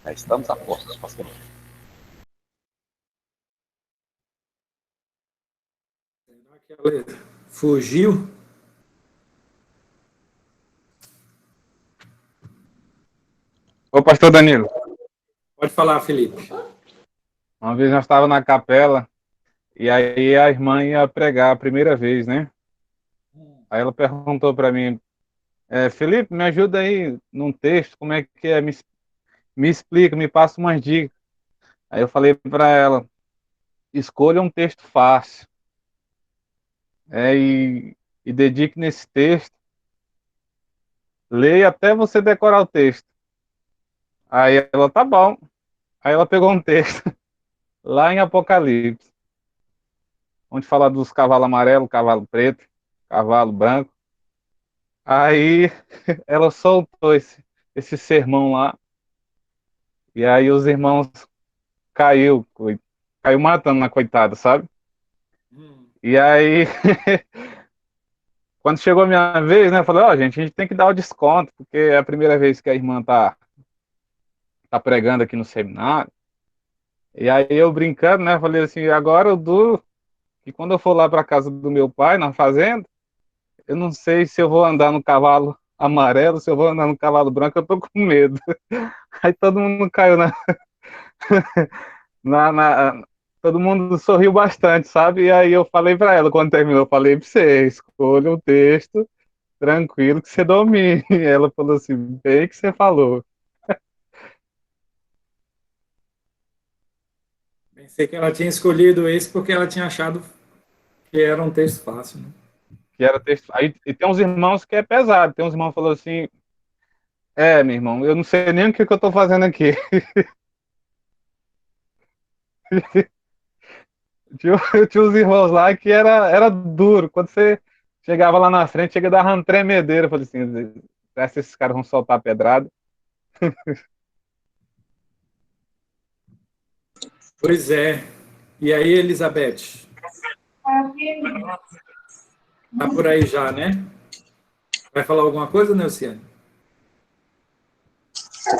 Já estamos a postos, pastor. Será que ela fugiu? Ô, pastor Danilo, Pode falar, Felipe. uma vez nós estávamos na capela e aí a irmã ia pregar a primeira vez, né? Aí ela perguntou para mim, Felipe, me ajuda aí num texto, como é que é? Me explica, me passa umas dicas. Aí eu falei para ela, escolha um texto fácil, e dedique nesse texto, leia até você decorar o texto. Aí ela, tá bom. Aí ela pegou um texto lá em Apocalipse, onde fala dos cavalos amarelos, cavalo preto, cavalo branco. Aí ela soltou esse sermão lá, e aí os irmãos caiu matando na coitada, sabe? E aí, quando chegou a minha vez, né, eu falei, gente, a gente tem que dar o desconto, porque é a primeira vez que a irmã tá pregando aqui no seminário. E aí eu brincando, né, falei assim, agora eu duro que quando eu for lá para casa do meu pai, na fazenda, eu não sei se eu vou andar no cavalo amarelo, se eu vou andar no cavalo branco, eu tô com medo. Aí todo mundo caiu na, na- todo mundo sorriu bastante, sabe? E aí eu falei para ela, quando terminou, eu falei para você, escolha um texto tranquilo que você domine. E ela falou assim, bem que você falou. Pensei que ela tinha escolhido esse porque ela tinha achado que era um texto fácil, né? Que era texto. Aí, e tem uns irmãos que é pesado, tem uns irmãos que falou assim, meu irmão, eu não sei nem o que eu tô fazendo aqui. Tinha uns irmãos lá que era duro. Quando você chegava lá na frente, chega a dar uma tremedeira. Eu falei assim, será que esses caras vão soltar a pedrada? Pois é. E aí, Elizabeth? Tá por aí já, né? Vai falar alguma coisa, Neuciane?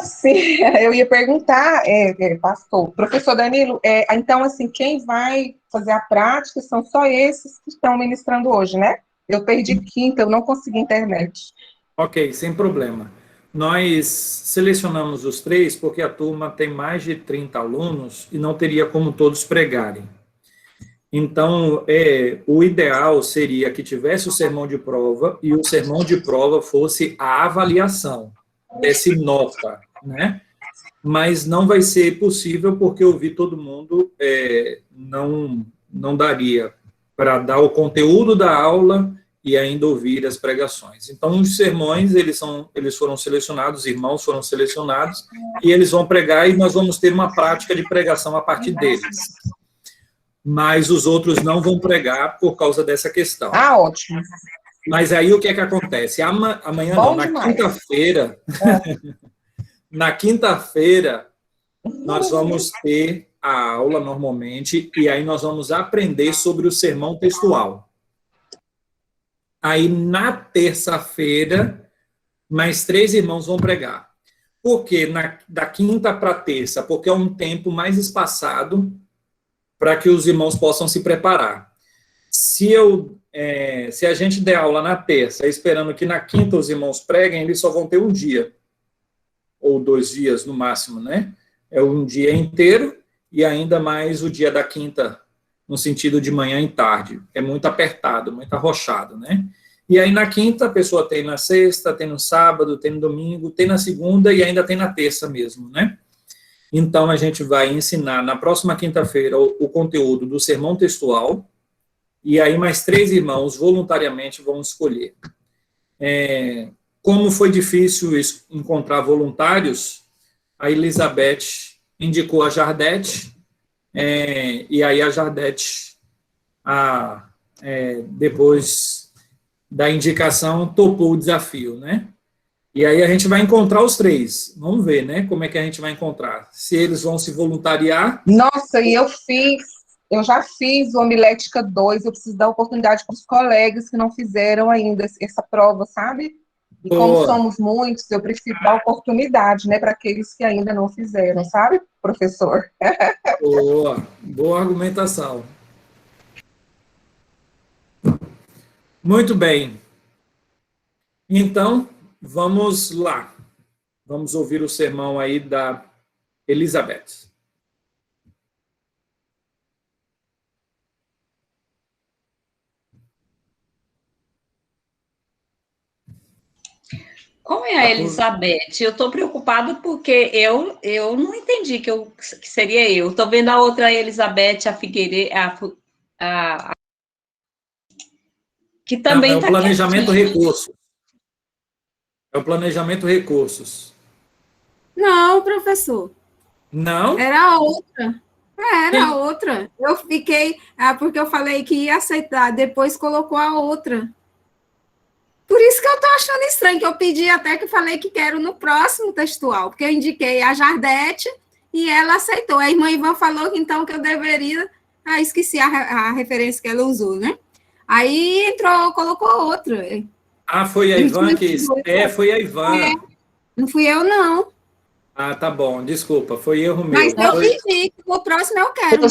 Sim, eu ia perguntar, pastor, professor Danilo, então, assim, quem vai fazer a prática são só esses que estão ministrando hoje, né? Eu perdi quinta, eu não consegui internet. Ok, sem problema. Nós selecionamos os três porque a turma tem mais de 30 alunos e não teria como todos pregarem. Então, o ideal seria que tivesse o sermão de prova e o sermão de prova fosse a avaliação, desse nota, né? Mas não vai ser possível porque ouvir todo mundo não daria para dar o conteúdo da aula e ainda ouvir as pregações. Então, os sermões, eles foram selecionados, os irmãos foram selecionados, e eles vão pregar e nós vamos ter uma prática de pregação a partir deles. Mas os outros não vão pregar por causa dessa questão. Ah, ótimo. Mas aí o que é que acontece? Amanhã Bom não, na demais. quinta-feira, na quinta-feira, nós vamos ter a aula normalmente, e aí nós vamos aprender sobre o sermão textual. Aí, na terça-feira, mais 3 irmãos vão pregar. Por quê? Da quinta para terça? Porque é um tempo mais espaçado para que os irmãos possam se preparar. Se a gente der aula na terça, esperando que na quinta os irmãos preguem, eles só vão ter um dia, ou 2 dias no máximo, né? É um dia inteiro e ainda mais o dia da quinta, no sentido de manhã e tarde. É muito apertado, muito arrochado, né? E aí na quinta a pessoa tem na sexta, tem no sábado, tem no domingo, tem na segunda e ainda tem na terça mesmo, né? Então a gente vai ensinar na próxima quinta-feira o conteúdo do sermão textual, e aí mais 3 irmãos voluntariamente vão escolher. Como foi difícil encontrar voluntários, a Elizabeth indicou a Jardete, e aí a Jardete, depois da indicação, topou o desafio, né? E aí a gente vai encontrar os 3. Vamos ver, né? Como é que a gente vai encontrar. Se eles vão se voluntariar. Nossa, e eu já fiz o Homilética 2, eu preciso dar oportunidade para os colegas que não fizeram ainda essa prova, sabe? E como Boa. somos muitos, eu preciso dar oportunidade, né, para aqueles que ainda não fizeram, sabe, professor? Boa, boa argumentação. Muito bem. Então, vamos lá. Vamos ouvir o sermão aí da Elizabeth. Como é a Elizabeth? Eu estou preocupada porque eu não entendi que seria eu. Estou vendo a outra Elizabeth, a Figueiredo, que também Não, é o está planejamento quietinha. recursos. É o planejamento recursos. Não, professor. Não? Era outra. Era outra. Eu fiquei. Porque eu falei que ia aceitar, depois colocou a outra. Por isso que eu estou achando estranho, que eu pedi até que falei que quero no próximo textual, porque eu indiquei a Jardete e ela aceitou. A irmã Ivan falou que então que eu deveria. Esqueci a referência que ela usou, né? Aí entrou, colocou outra. Ah, foi a Ivan que... foi a Ivan. Não fui eu, não. Ah, tá bom, desculpa, foi erro meu. Mas eu pedi, que o próximo eu quero.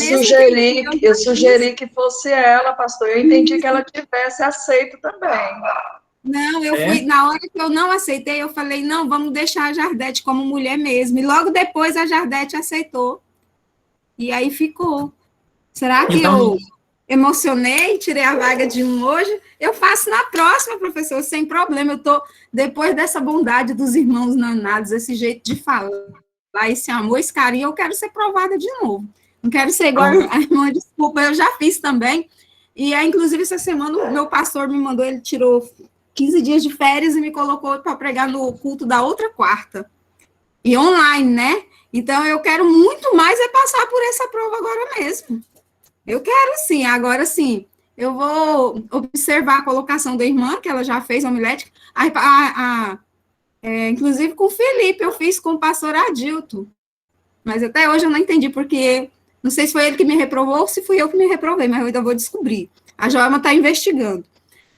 Eu sugeri que fosse ela, pastor. Eu entendi que ela tivesse aceito também. Não, eu fui, na hora que eu não aceitei, eu falei, não, vamos deixar a Jardete como mulher mesmo. E logo depois a Jardete aceitou. E aí ficou. Será que eu emocionei, tirei a vaga de um hoje? Eu faço na próxima, professor, sem problema. Eu estou, depois dessa bondade dos irmãos nanados, esse jeito de falar, esse amor, esse carinho, eu quero ser provada de novo. Não quero ser igual a irmã, desculpa, eu já fiz também. E, inclusive, essa semana, o meu pastor me mandou, ele tirou 15 dias de férias e me colocou para pregar no culto da outra quarta. E online, né? Então, eu quero muito mais passar por essa prova agora mesmo. Eu quero, sim. Agora, sim, eu vou observar a colocação da irmã, que ela já fez a homilética. Inclusive, com o Felipe, eu fiz com o pastor Adilto. Mas até hoje eu não entendi, porque não sei se foi ele que me reprovou ou se fui eu que me reprovei, mas eu ainda vou descobrir. A Joelma está investigando.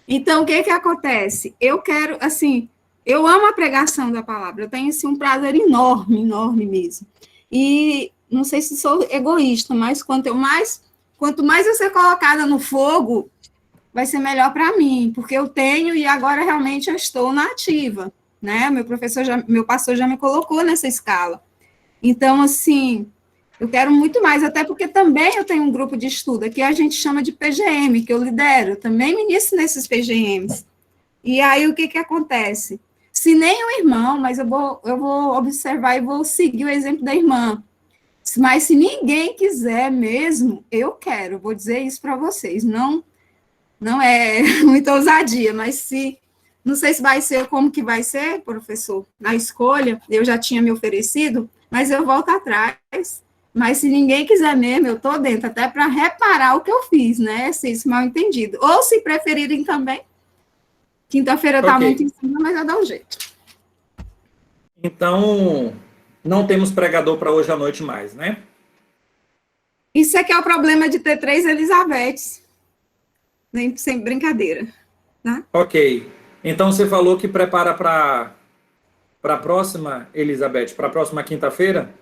Então, o que acontece? Eu quero, assim, eu amo a pregação da palavra, eu tenho, assim, um prazer enorme, enorme mesmo. E não sei se sou egoísta, mas quanto mais eu ser colocada no fogo, vai ser melhor para mim, porque eu tenho e agora realmente eu estou na ativa, né? Meu pastor já me colocou nessa escala. Então, assim, eu quero muito mais, até porque também eu tenho um grupo de estudo, que a gente chama de PGM, que eu lidero, eu também ministro nesses PGMs. E aí, o que acontece? Se nem o irmão, mas eu vou observar e vou seguir o exemplo da irmã. Mas se ninguém quiser mesmo, eu quero, vou dizer isso para vocês, não é muita ousadia, mas não sei se vai ser como que vai ser, professor, na escolha, eu já tinha me oferecido, mas eu volto atrás. Mas se ninguém quiser mesmo, eu estou dentro, até para reparar o que eu fiz, né? Se isso mal entendido. Ou se preferirem também. Quinta-feira está muito em cima, mas eu dou um jeito. Então, não temos pregador para hoje à noite mais, né? Isso é que é o problema de ter 3 Elizabeths. Nem sem brincadeira. Né? Ok. Então, você falou que prepara para a próxima, Elizabeth, para a próxima quinta-feira?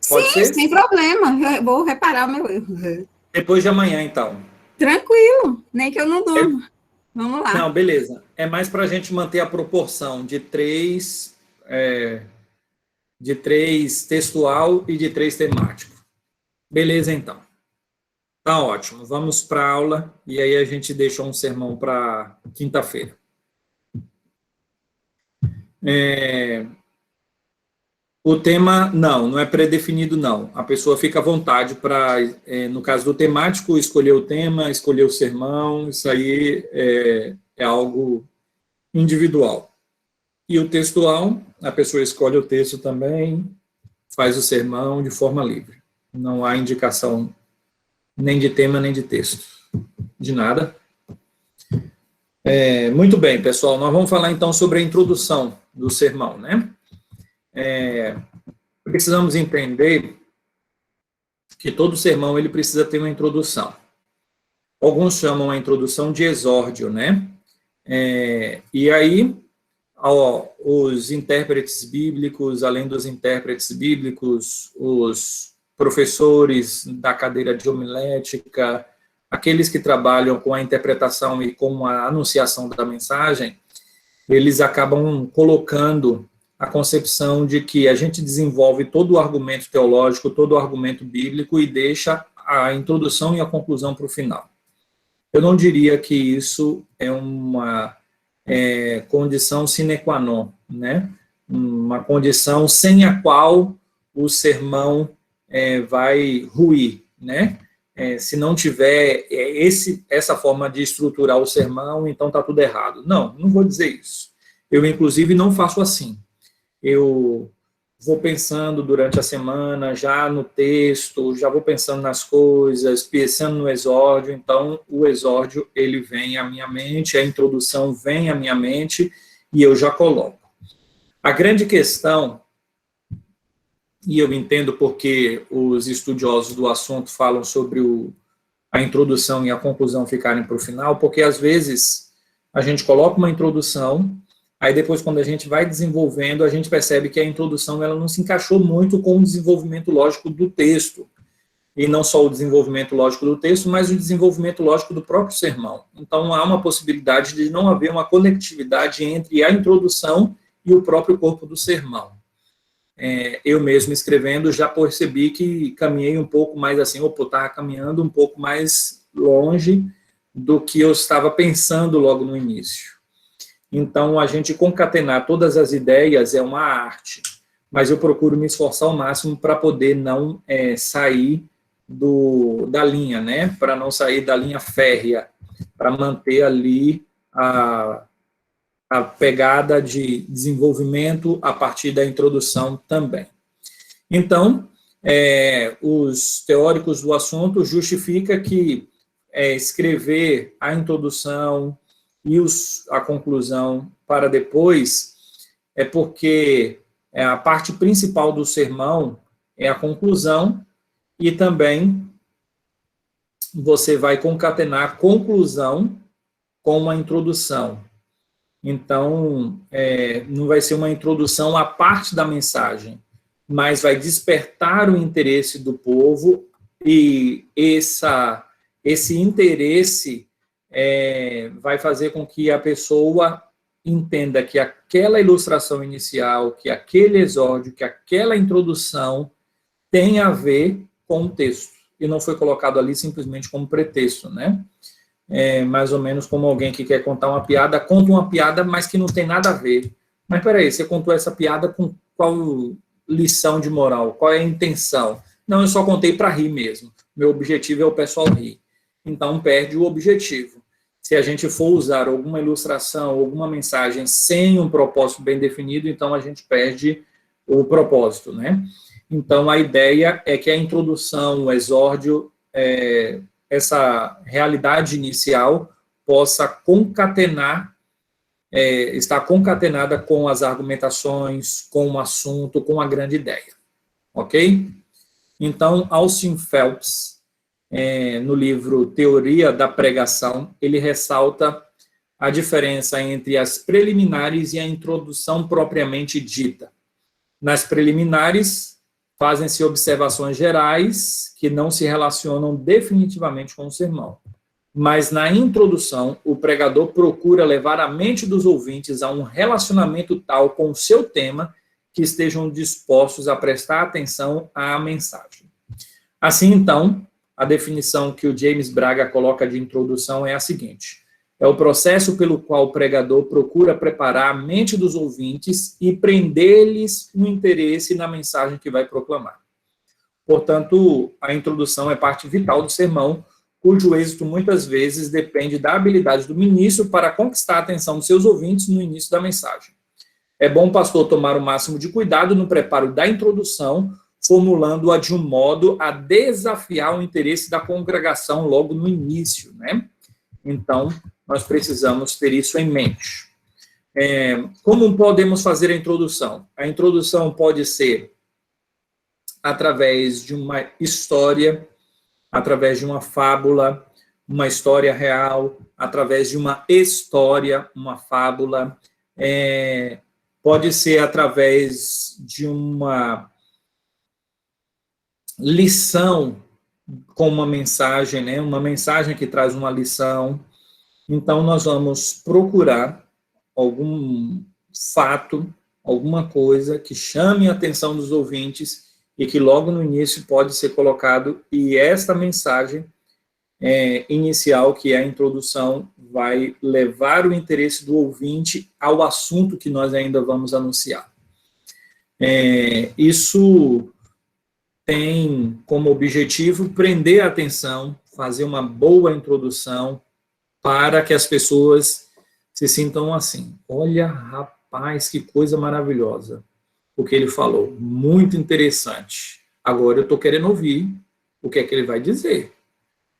Pode Sim, ser? sem problema. Eu vou reparar o meu erro. Depois de amanhã, então. Tranquilo. Nem que eu não durma. Vamos lá. Não, beleza. É mais para a gente manter a proporção de 3 textual e de 3 temático. Beleza, então. Tá ótimo. Vamos para a aula e aí a gente deixa um sermão para quinta-feira. O tema, não é pré-definido, não. A pessoa fica à vontade para, no caso do temático, escolher o tema, escolher o sermão, isso aí é algo individual. E o textual, a pessoa escolhe o texto também, faz o sermão de forma livre. Não há indicação nem de tema, nem de texto. De nada. Muito bem, pessoal. Nós vamos falar, então, sobre a introdução do sermão, né? Precisamos entender que todo sermão ele precisa ter uma introdução. Alguns chamam a introdução de exórdio, né? E aí, os intérpretes bíblicos, além dos intérpretes bíblicos, os professores da cadeira de homilética, aqueles que trabalham com a interpretação e com a anunciação da mensagem, eles acabam colocando a concepção de que a gente desenvolve todo o argumento teológico, todo o argumento bíblico e deixa a introdução e a conclusão para o final. Eu não diria que isso é uma condição sine qua non, né? Uma condição sem a qual o sermão vai ruir, né? Se não tiver essa forma de estruturar o sermão, então está tudo errado. Não vou dizer isso. Eu, inclusive, não faço assim. Eu vou pensando durante a semana, já no texto, já vou pensando nas coisas, pensando no exórdio, então o exórdio, ele vem à minha mente, a introdução vem à minha mente, e eu já coloco. A grande questão, e eu entendo porque os estudiosos do assunto falam sobre a introdução e a conclusão ficarem para o final, porque às vezes a gente coloca uma introdução, aí depois quando a gente vai desenvolvendo, a gente percebe que a introdução ela não se encaixou muito com o desenvolvimento lógico do texto, e não só o desenvolvimento lógico do texto, mas o desenvolvimento lógico do próprio sermão. Então há uma possibilidade de não haver uma conectividade entre a introdução e o próprio corpo do sermão. Eu mesmo escrevendo já percebi que caminhei um pouco mais assim, estava caminhando um pouco mais longe do que eu estava pensando logo no início. Então, a gente concatenar todas as ideias é uma arte, mas eu procuro me esforçar ao máximo para poder não sair da linha, né? Para não sair da linha férrea, para manter ali a pegada de desenvolvimento a partir da introdução também. Então, os teóricos do assunto justificam que escrever a introdução e a conclusão para depois é porque a parte principal do sermão é a conclusão e também você vai concatenar a conclusão com a introdução. Então, não vai ser uma introdução à parte da mensagem, mas vai despertar o interesse do povo e esse interesse vai fazer com que a pessoa entenda que aquela ilustração inicial, que aquele exórdio, que aquela introdução tem a ver com o texto, e não foi colocado ali simplesmente como pretexto, né? Mais ou menos como alguém que quer contar uma piada, conta uma piada, mas que não tem nada a ver. Mas peraí, você contou essa piada com qual lição de moral? Qual é a intenção? Não, eu só contei para rir mesmo. Meu objetivo é o pessoal rir. Então, perde o objetivo. Se a gente for usar alguma ilustração, alguma mensagem sem um propósito bem definido, então a gente perde o propósito, né? Então, a ideia é que a introdução, o exórdio, essa realidade inicial possa concatenar, estar concatenada com as argumentações, com o assunto, com a grande ideia. Ok? Então, Austin Phelps, no livro Teoria da Pregação, ele ressalta a diferença entre as preliminares e a introdução propriamente dita. Nas preliminares, fazem-se observações gerais que não se relacionam definitivamente com o sermão. Mas na introdução, o pregador procura levar a mente dos ouvintes a um relacionamento tal com o seu tema que estejam dispostos a prestar atenção à mensagem. Assim, então, a definição que o James Braga coloca de introdução é a seguinte: é o processo pelo qual o pregador procura preparar a mente dos ouvintes e prender-lhes o interesse na mensagem que vai proclamar. Portanto, a introdução é parte vital do sermão, cujo êxito muitas vezes depende da habilidade do ministro para conquistar a atenção dos seus ouvintes no início da mensagem. É bom o pastor tomar o máximo de cuidado no preparo da introdução, formulando-a de um modo a desafiar o interesse da congregação logo no início, né? Então, nós precisamos ter isso em mente. Como podemos fazer a introdução? A introdução pode ser através de uma história, através de uma fábula, uma história real, através de uma história, uma fábula, pode ser através de uma lição com uma mensagem, né? Uma mensagem que traz uma lição. Então, nós vamos procurar algum fato, alguma coisa que chame a atenção dos ouvintes e que logo no início pode ser colocado, e esta mensagem inicial, que é a introdução, vai levar o interesse do ouvinte ao assunto que nós ainda vamos anunciar. Isso tem como objetivo prender a atenção, fazer uma boa introdução, para que as pessoas se sintam assim: olha, rapaz, que coisa maravilhosa o que ele falou, muito interessante. Agora eu estou querendo ouvir o que é que ele vai dizer.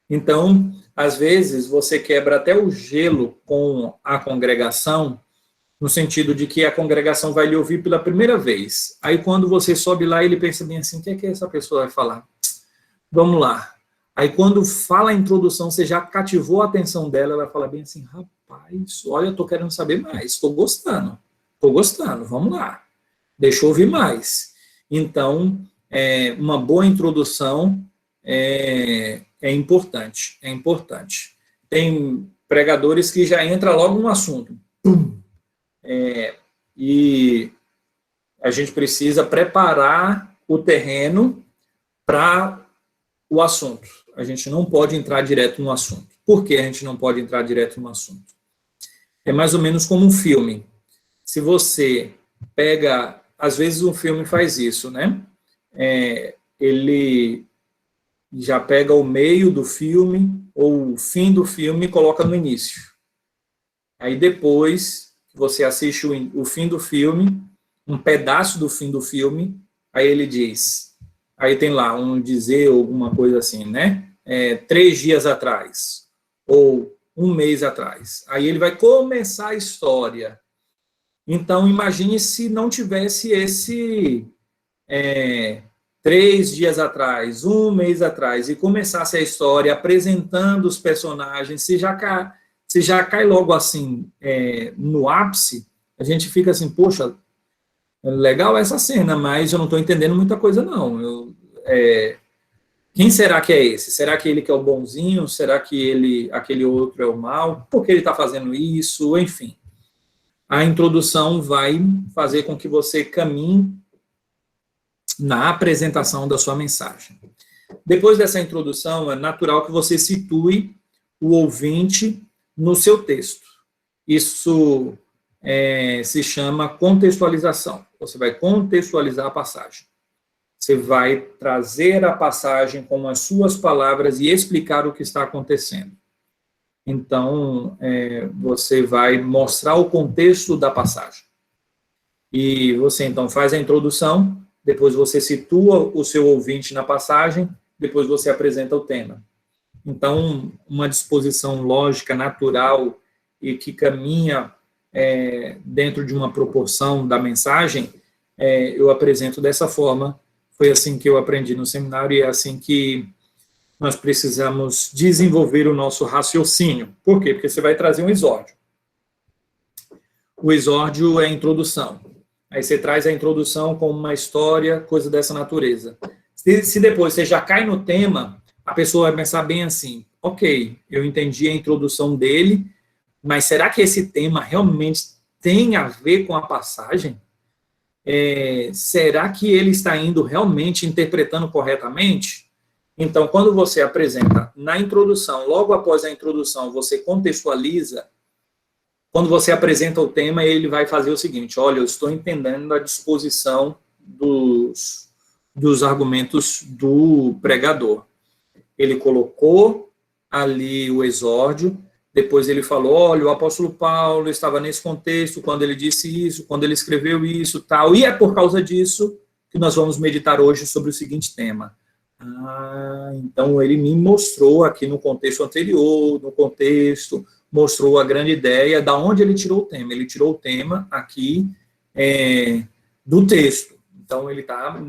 Então, às vezes, você quebra até o gelo com a congregação, no sentido de que a congregação vai lhe ouvir pela primeira vez. Aí, quando você sobe lá, ele pensa bem assim: o que é que essa pessoa vai falar? Vamos lá. Aí, quando fala a introdução, você já cativou a atenção dela, ela fala bem assim: rapaz, olha, eu estou querendo saber mais, estou gostando, vamos lá, deixa eu ouvir mais. Então, uma boa introdução é importante. Tem pregadores que já entram logo no assunto. E a gente precisa preparar o terreno para o assunto. A gente não pode entrar direto no assunto. Por que a gente não pode entrar direto no assunto? É mais ou menos como um filme. Se você pega... Às vezes um filme faz isso, né? Ele já pega o meio do filme ou o fim do filme e coloca no início. Aí depois que você assiste o fim do filme, um pedaço do fim do filme, aí ele diz... Aí tem lá um dizer, alguma coisa assim, né? 3 dias atrás, ou 1 mês atrás. Aí ele vai começar a história. Então, imagine se não tivesse esse 3 dias atrás, 1 mês atrás, e começasse a história apresentando os personagens, se já cai logo assim no ápice, a gente fica assim: poxa, legal essa cena, mas eu não estou entendendo muita coisa, não. Quem será que é esse? Será que ele que é o bonzinho? Será que aquele outro é o mal? Por que ele está fazendo isso? Enfim. A introdução vai fazer com que você caminhe na apresentação da sua mensagem. Depois dessa introdução, é natural que você situe o ouvinte no seu texto. Isso se chama contextualização. Você vai contextualizar a passagem. Você vai trazer a passagem com as suas palavras e explicar o que está acontecendo. Então, você vai mostrar o contexto da passagem. E você, então, faz a introdução, depois você situa o seu ouvinte na passagem, depois você apresenta o tema. Então, uma disposição lógica, natural e que caminha dentro de uma proporção da mensagem, eu apresento dessa forma. Foi assim que eu aprendi no seminário e é assim que nós precisamos desenvolver o nosso raciocínio. Por quê? Porque você vai trazer um exórdio. O exórdio é a introdução. Aí você traz a introdução com uma história, coisa dessa natureza. Se depois você já cai no tema, a pessoa vai pensar bem assim: ok, eu entendi a introdução dele, mas será que esse tema realmente tem a ver com a passagem? Será que ele está indo realmente interpretando corretamente? Então, quando você apresenta na introdução, logo após a introdução, você contextualiza. Quando você apresenta o tema, ele vai fazer o seguinte: olha, eu estou entendendo a disposição dos argumentos do pregador. Ele colocou ali o exórdio, depois ele falou: olha, o apóstolo Paulo estava nesse contexto quando ele disse isso, quando ele escreveu isso, tal, e é por causa disso que nós vamos meditar hoje sobre o seguinte tema. Então ele me mostrou aqui no contexto anterior, mostrou a grande ideia, da onde ele tirou o tema. Ele tirou o tema aqui do texto. Então ele está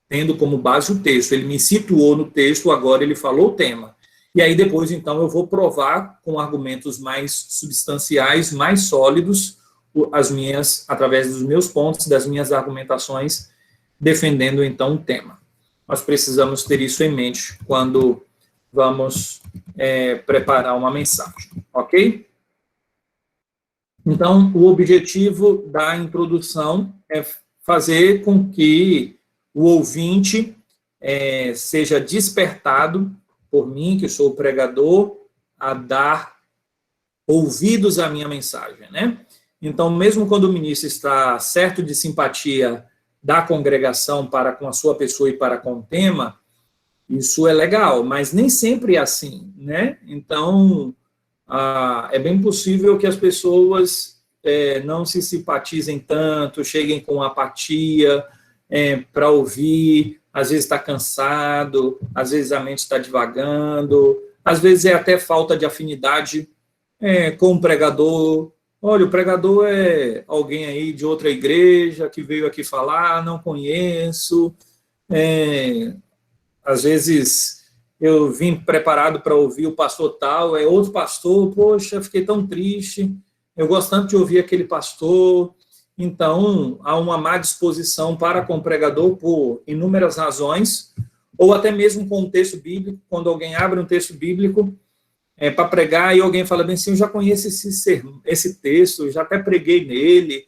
tendo como base o texto. Ele me situou no texto, agora ele falou o tema. E aí depois, então, eu vou provar com argumentos mais substanciais, mais sólidos, através dos meus pontos, das minhas argumentações, defendendo, então, o tema. Nós precisamos ter isso em mente quando vamos preparar uma mensagem, ok? Então, o objetivo da introdução é fazer com que o ouvinte seja despertado por mim, que sou o pregador, a dar ouvidos à minha mensagem, né? Então, mesmo quando o ministro está certo de simpatia da congregação para com a sua pessoa e para com o tema, isso é legal, mas nem sempre é assim, né? Então, é bem possível que as pessoas não se simpatizem tanto, cheguem com apatia para ouvir, às vezes está cansado, às vezes a mente está divagando, às vezes é até falta de afinidade com o pregador. Olha, o pregador é alguém aí de outra igreja que veio aqui falar, não conheço. Às vezes eu vim preparado para ouvir o pastor tal, é outro pastor, poxa, fiquei tão triste, eu gosto tanto de ouvir aquele pastor. Então, há uma má disposição para com o pregador por inúmeras razões, ou até mesmo com o texto bíblico, quando alguém abre um texto bíblico para pregar e alguém fala bem assim, eu já conheço esse texto, já até preguei nele,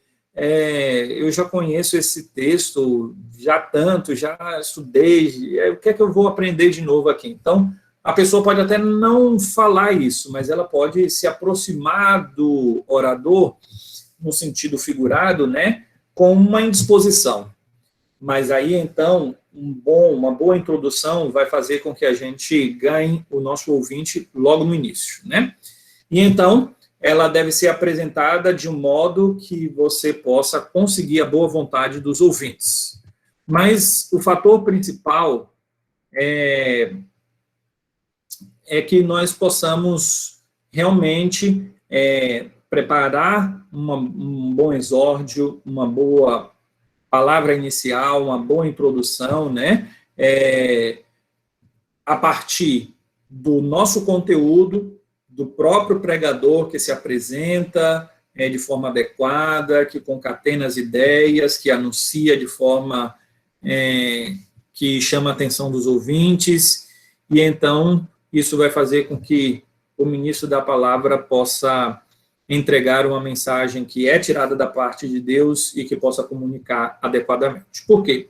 eu já conheço esse texto, já estudei, o que é que eu vou aprender de novo aqui? Então, a pessoa pode até não falar isso, mas ela pode se aproximar do orador, no sentido figurado, né, com uma indisposição. Mas aí, então, uma boa introdução vai fazer com que a gente ganhe o nosso ouvinte logo no início, né? E então, ela deve ser apresentada de um modo que você possa conseguir a boa vontade dos ouvintes. Mas o fator principal é que nós possamos realmente preparar um bom exórdio, uma boa palavra inicial, uma boa introdução, né? A partir do nosso conteúdo, do próprio pregador que se apresenta de forma adequada, que concatena as ideias, que anuncia de forma que chama a atenção dos ouvintes, e então isso vai fazer com que o ministro da palavra possa entregar uma mensagem que é tirada da parte de Deus e que possa comunicar adequadamente. Por quê?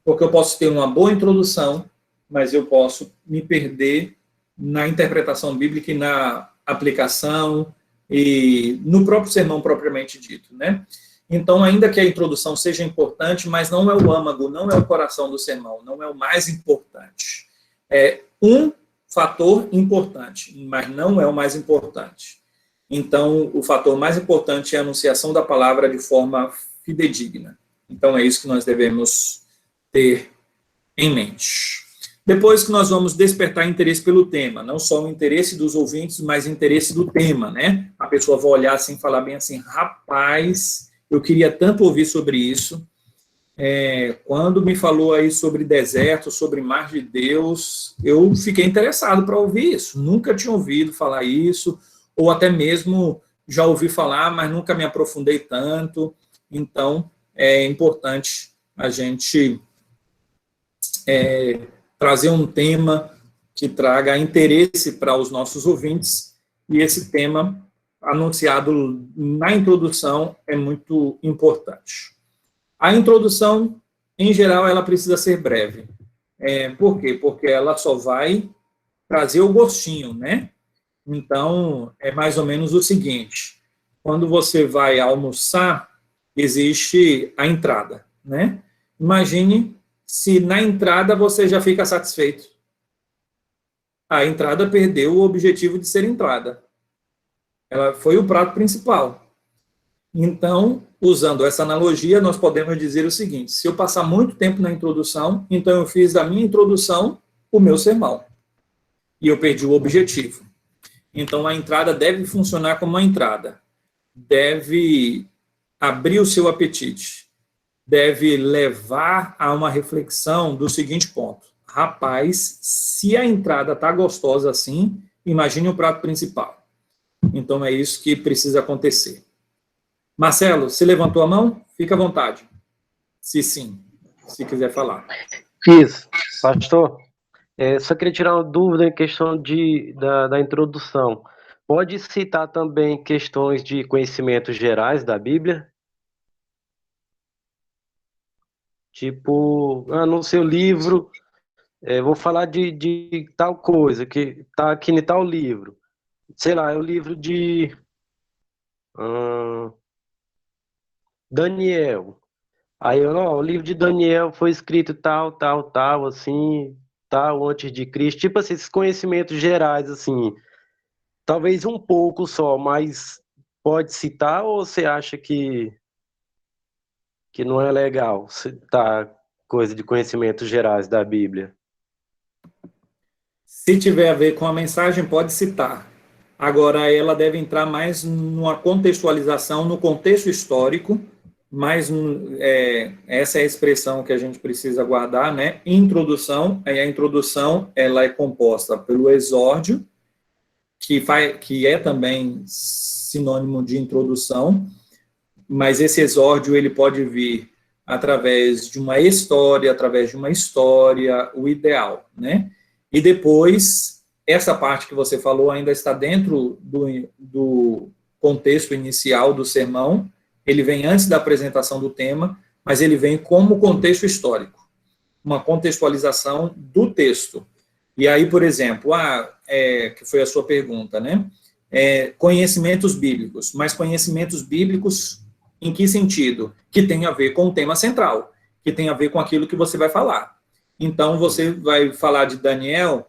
Porque eu posso ter uma boa introdução, mas eu posso me perder na interpretação bíblica e na aplicação e no próprio sermão propriamente dito, né? Então, ainda que a introdução seja importante, mas não é o âmago, não é o coração do sermão, não é o mais importante. É um fator importante, mas não é o mais importante. Então, o fator mais importante é a anunciação da palavra de forma fidedigna. Então, é isso que nós devemos ter em mente. Depois que nós vamos despertar interesse pelo tema, não só o interesse dos ouvintes, mas o interesse do tema, né? A pessoa vai olhar assim e falar bem assim, rapaz, eu queria tanto ouvir sobre isso. Quando me falou aí sobre deserto, sobre mar de Deus, eu fiquei interessado para ouvir isso. Nunca tinha ouvido falar isso, ou até mesmo já ouvi falar, mas nunca me aprofundei tanto. Então, é importante a gente trazer um tema que traga interesse para os nossos ouvintes, e esse tema, anunciado na introdução, é muito importante. A introdução, em geral, ela precisa ser breve. Por quê? Porque ela só vai trazer o gostinho, né? Então, é mais ou menos o seguinte, quando você vai almoçar, existe a entrada, né? Imagine se na entrada você já fica satisfeito. A entrada perdeu o objetivo de ser entrada. Ela foi o prato principal. Então, usando essa analogia, nós podemos dizer o seguinte, se eu passar muito tempo na introdução, então eu fiz da minha introdução o meu sermão. E eu perdi o objetivo. Então, a entrada deve funcionar como uma entrada. Deve abrir o seu apetite. Deve levar a uma reflexão do seguinte ponto. Rapaz, se a entrada está gostosa assim, imagine o prato principal. Então, é isso que precisa acontecer. Marcelo, você levantou a mão? Fica à vontade. Se sim, se quiser falar. Fiz, pastor. Só queria tirar uma dúvida em questão da introdução. Pode citar também questões de conhecimentos gerais da Bíblia? Tipo, no seu livro, vou falar de tal coisa, que está aqui em tal livro. Sei lá, é o livro de Daniel. Aí, o livro de Daniel foi escrito tal, tal, tal, assim, tal, antes de Cristo. Tipo assim, esses conhecimentos gerais, assim, talvez um pouco só, mas pode citar ou você acha que não é legal citar coisa de conhecimentos gerais da Bíblia? Se tiver a ver com a mensagem, pode citar. Agora, ela deve entrar mais numa contextualização, no contexto histórico, mas essa é a expressão que a gente precisa guardar, né? Introdução, aí a introdução ela é composta pelo exórdio, que é também sinônimo de introdução, mas esse exórdio ele pode vir através de uma história, o ideal, né? E depois, essa parte que você falou ainda está dentro do contexto inicial do sermão, ele vem antes da apresentação do tema, mas ele vem como contexto histórico, uma contextualização do texto. E aí, por exemplo, que foi a sua pergunta, né? Conhecimentos bíblicos, mas conhecimentos bíblicos em que sentido? Que tem a ver com o tema central, que tem a ver com aquilo que você vai falar. Então, você vai falar de Daniel,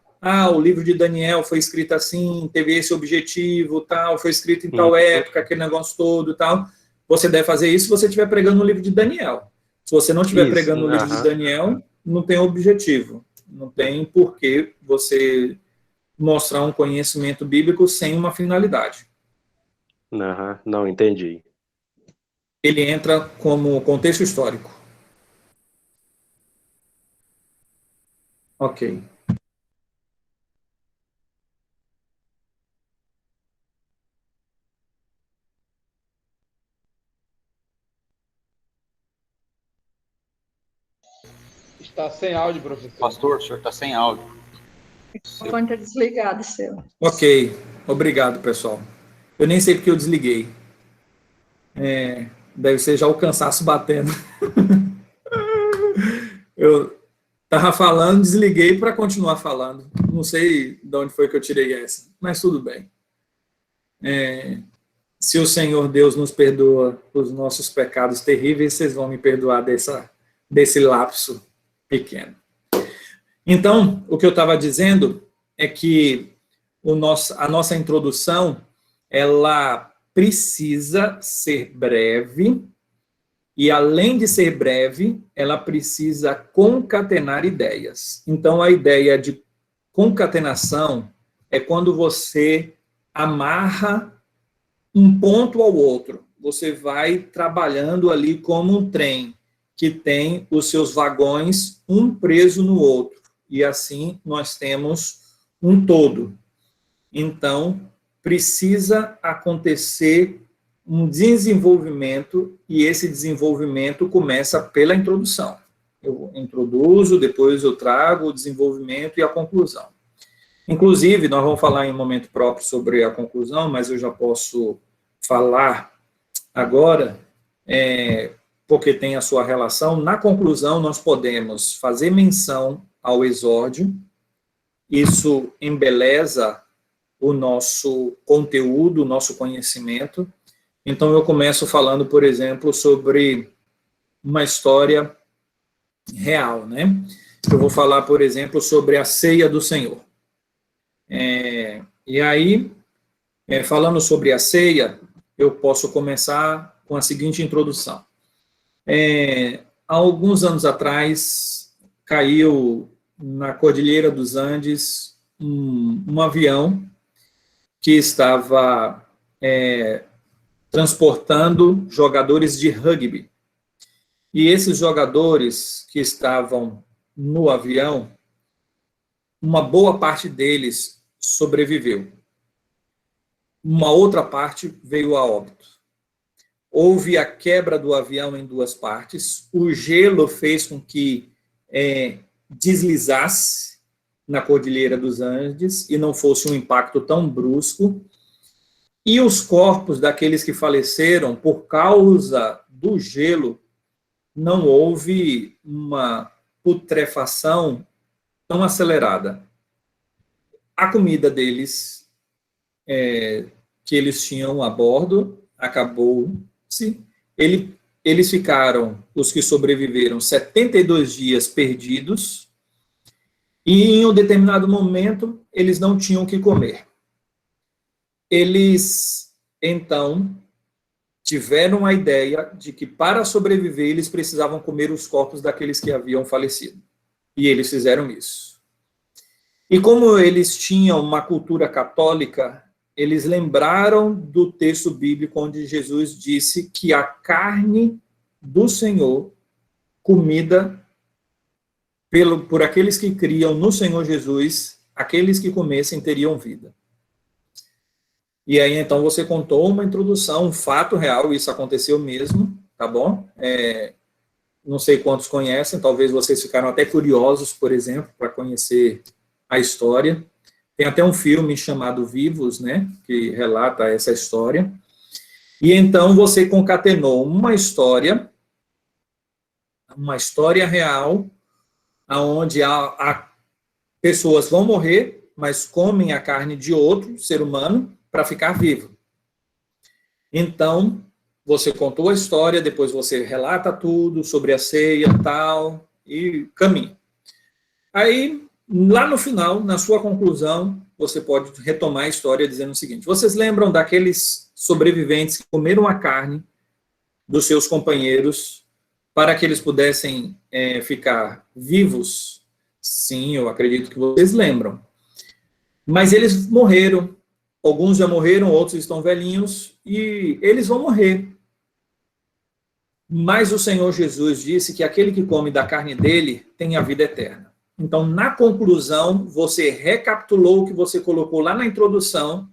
o livro de Daniel foi escrito assim, teve esse objetivo, tal, foi escrito em tal época, aquele negócio todo, tal. Você deve fazer isso se você estiver pregando no livro de Daniel. Se você não estiver pregando no livro de Daniel, não tem objetivo. Não tem por que você mostrar um conhecimento bíblico sem uma finalidade. Não, entendi. Ele entra como contexto histórico. Ok. Está sem áudio, professor. Pastor, o senhor está sem áudio. O fone está desligado, seu. Ok. Obrigado, pessoal. Eu nem sei porque eu desliguei. Deve ser já o cansaço batendo. Eu estava falando, desliguei para continuar falando. Não sei de onde foi que eu tirei essa, mas tudo bem. Se o Senhor Deus nos perdoa os nossos pecados terríveis, vocês vão me perdoar desse lapso pequeno. Então, o que eu estava dizendo é que a nossa introdução, ela precisa ser breve, e além de ser breve, ela precisa concatenar ideias. Então, a ideia de concatenação é quando você amarra um ponto ao outro. Você vai trabalhando ali como um trem, que tem os seus vagões, um preso no outro. E assim nós temos um todo. Então, precisa acontecer um desenvolvimento, e esse desenvolvimento começa pela introdução. Eu introduzo, depois eu trago o desenvolvimento e a conclusão. Inclusive, nós vamos falar em um momento próprio sobre a conclusão, mas eu já posso falar agora, porque tem a sua relação. Na conclusão, nós podemos fazer menção ao exórdio, isso embeleza o nosso conteúdo, o nosso conhecimento. Então, eu começo falando, por exemplo, sobre uma história real, né? Eu vou falar, por exemplo, sobre a ceia do Senhor. E aí, falando sobre a ceia, eu posso começar com a seguinte introdução. Há alguns anos atrás, caiu na Cordilheira dos Andes um avião que estava transportando jogadores de rugby. E esses jogadores que estavam no avião, uma boa parte deles sobreviveu. Uma outra parte veio a óbito. houve a quebra do avião em duas partes, o gelo fez com que deslizasse na Cordilheira dos Andes e não fosse um impacto tão brusco, e os corpos daqueles que faleceram por causa do gelo, não houve uma putrefação tão acelerada. A comida deles, que eles tinham a bordo, acabou-se. Eles ficaram, os que sobreviveram, 72 dias perdidos, e em um determinado momento, eles não tinham o que comer. Eles, então, tiveram a ideia de que, para sobreviver, eles precisavam comer os corpos daqueles que haviam falecido. E eles fizeram isso. E como eles tinham uma cultura católica, eles lembraram do texto bíblico onde Jesus disse que a carne do Senhor, comida por aqueles que criam no Senhor Jesus, aqueles que comessem teriam vida. E aí, então, você contou uma introdução, um fato real, isso aconteceu mesmo, tá bom? Não sei quantos conhecem, talvez vocês ficaram até curiosos, por exemplo, para conhecer a história. Tem até um filme chamado Vivos, né, que relata essa história. E então você concatenou uma história real, onde pessoas vão morrer, mas comem a carne de outro ser humano para ficar vivo. Então, você contou a história, depois você relata tudo sobre a ceia e tal, e caminha. Aí, lá no final, na sua conclusão, você pode retomar a história dizendo o seguinte: vocês lembram daqueles sobreviventes que comeram a carne dos seus companheiros para que eles pudessem ficar vivos? Sim, eu acredito que vocês lembram. Mas eles morreram. Alguns já morreram, outros estão velhinhos, e eles vão morrer. Mas o Senhor Jesus disse que aquele que come da carne dele tem a vida eterna. Então, na conclusão, você recapitulou o que você colocou lá na introdução,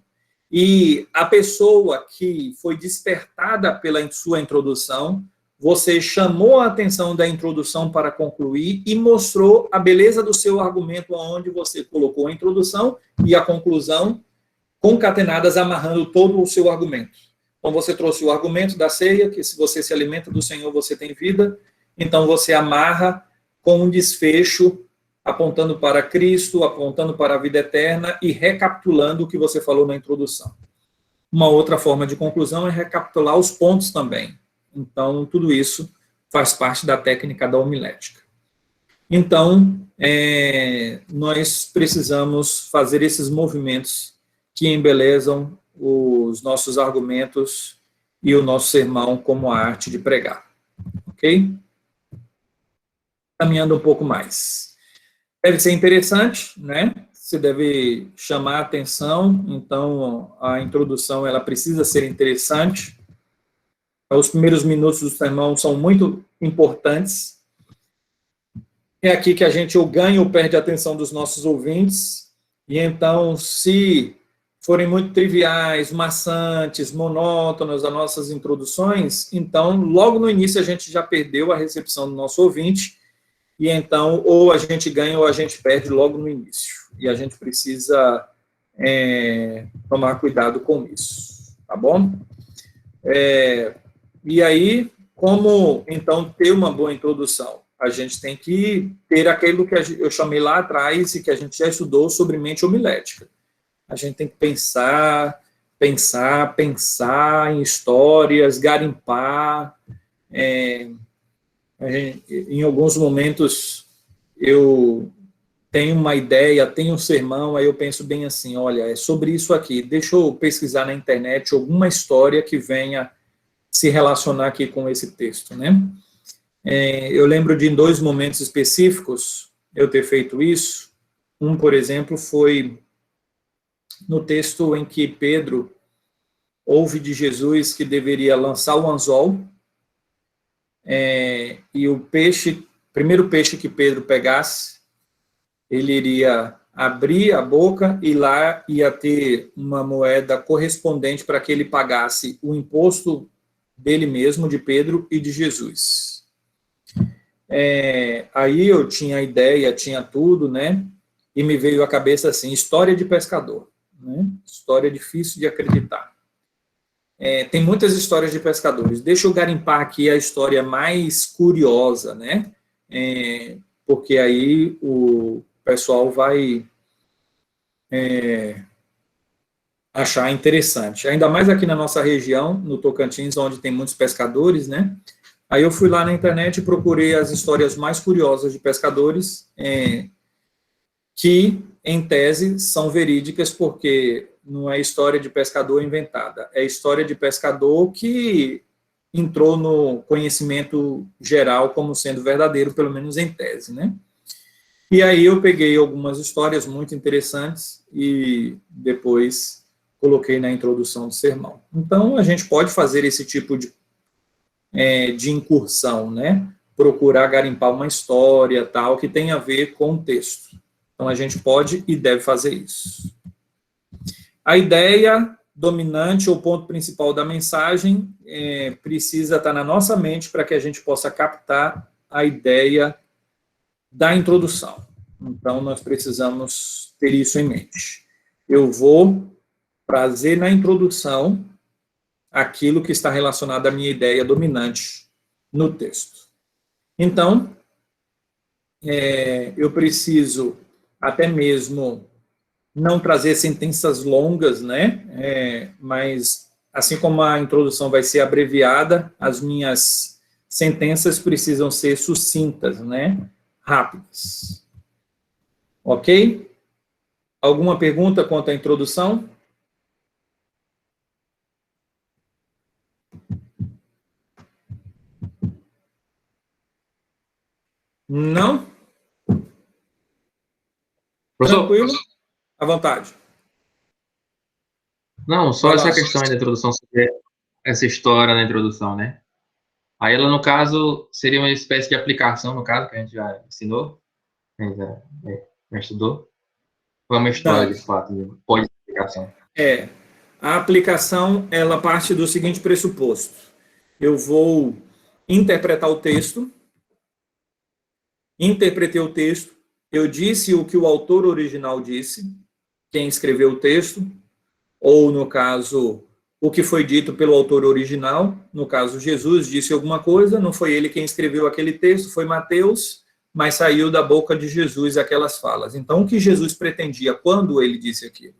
e a pessoa que foi despertada pela sua introdução, você chamou a atenção da introdução para concluir e mostrou a beleza do seu argumento, onde você colocou a introdução e a conclusão concatenadas, amarrando todo o seu argumento. Então, você trouxe o argumento da ceia, que se você se alimenta do Senhor, você tem vida. Então, você amarra com um desfecho, apontando para Cristo, apontando para a vida eterna e recapitulando o que você falou na introdução. Uma outra forma de conclusão é recapitular os pontos também. Então, tudo isso faz parte da técnica da homilética. Então, nós precisamos fazer esses movimentos que embelezam os nossos argumentos e o nosso sermão como a arte de pregar. Ok? Caminhando um pouco mais. Deve ser interessante, né? Você deve chamar a atenção, então a introdução ela precisa ser interessante. Os primeiros minutos do sermão são muito importantes. É aqui que a gente ou ganha ou perde a atenção dos nossos ouvintes, e então, se forem muito triviais, maçantes, monótonas as nossas introduções, então, logo no início a gente já perdeu a recepção do nosso ouvinte, e então, ou a gente ganha ou a gente perde logo no início. E a gente precisa tomar cuidado com isso, tá bom? E aí, como, então, ter uma boa introdução? A gente tem que ter aquilo que eu chamei lá atrás e que a gente já estudou sobre mente homilética. A gente tem que pensar em histórias, garimpar. Em alguns momentos, eu tenho uma ideia, tenho um sermão, aí eu penso bem assim, olha, é sobre isso aqui, deixa eu pesquisar na internet alguma história que venha se relacionar aqui com esse texto, né? Eu lembro de, em 2 momentos específicos, eu ter feito isso. Um, por exemplo, foi no texto em que Pedro ouve de Jesus que deveria lançar o anzol, e o primeiro peixe que Pedro pegasse, ele iria abrir a boca e lá ia ter uma moeda correspondente para que ele pagasse o imposto dele mesmo, de Pedro e de Jesus. Aí eu tinha a ideia, tinha tudo, né? E me veio à cabeça assim, história de pescador, né? História difícil de acreditar. Tem muitas histórias de pescadores. Deixa eu garimpar aqui a história mais curiosa, né? Porque aí o pessoal vai achar interessante. Ainda mais aqui na nossa região, no Tocantins, onde tem muitos pescadores, né? Aí eu fui lá na internet e procurei as histórias mais curiosas de pescadores, que, em tese, são verídicas, porque não é história de pescador inventada, é história de pescador que entrou no conhecimento geral como sendo verdadeiro, pelo menos em tese, né? E aí eu peguei algumas histórias muito interessantes e depois coloquei na introdução do sermão. Então, a gente pode fazer esse tipo de incursão, né? Procurar garimpar uma história, tal, que tem a ver com o texto. Então, a gente pode e deve fazer isso. A ideia dominante ou ponto principal da mensagem precisa estar na nossa mente para que a gente possa captar a ideia da introdução. Então, nós precisamos ter isso em mente. Eu vou trazer na introdução aquilo que está relacionado à minha ideia dominante no texto. Então, eu preciso até mesmo não trazer sentenças longas, né? Mas, assim como a introdução vai ser abreviada, as minhas sentenças precisam ser sucintas, né? Rápidas. Ok? Alguma pergunta quanto à introdução? Não? Professor, Tranquilo? À vontade. não, só essa questão aí da introdução, sobre essa história na introdução, né? Aí ela, no caso, seria uma espécie de aplicação, no caso, que a gente já ensinou, a gente já estudou. Ou é uma história, de fato, pode ser aplicação. A aplicação, ela parte do seguinte pressuposto. Eu vou interpretar o texto, interpretei o texto, eu disse o que o autor original disse, quem escreveu o texto, ou, no caso, o que foi dito pelo autor original, no caso, Jesus disse alguma coisa, não foi ele quem escreveu aquele texto, foi Mateus, mas saiu da boca de Jesus aquelas falas. Então, o que Jesus pretendia quando ele disse aquilo?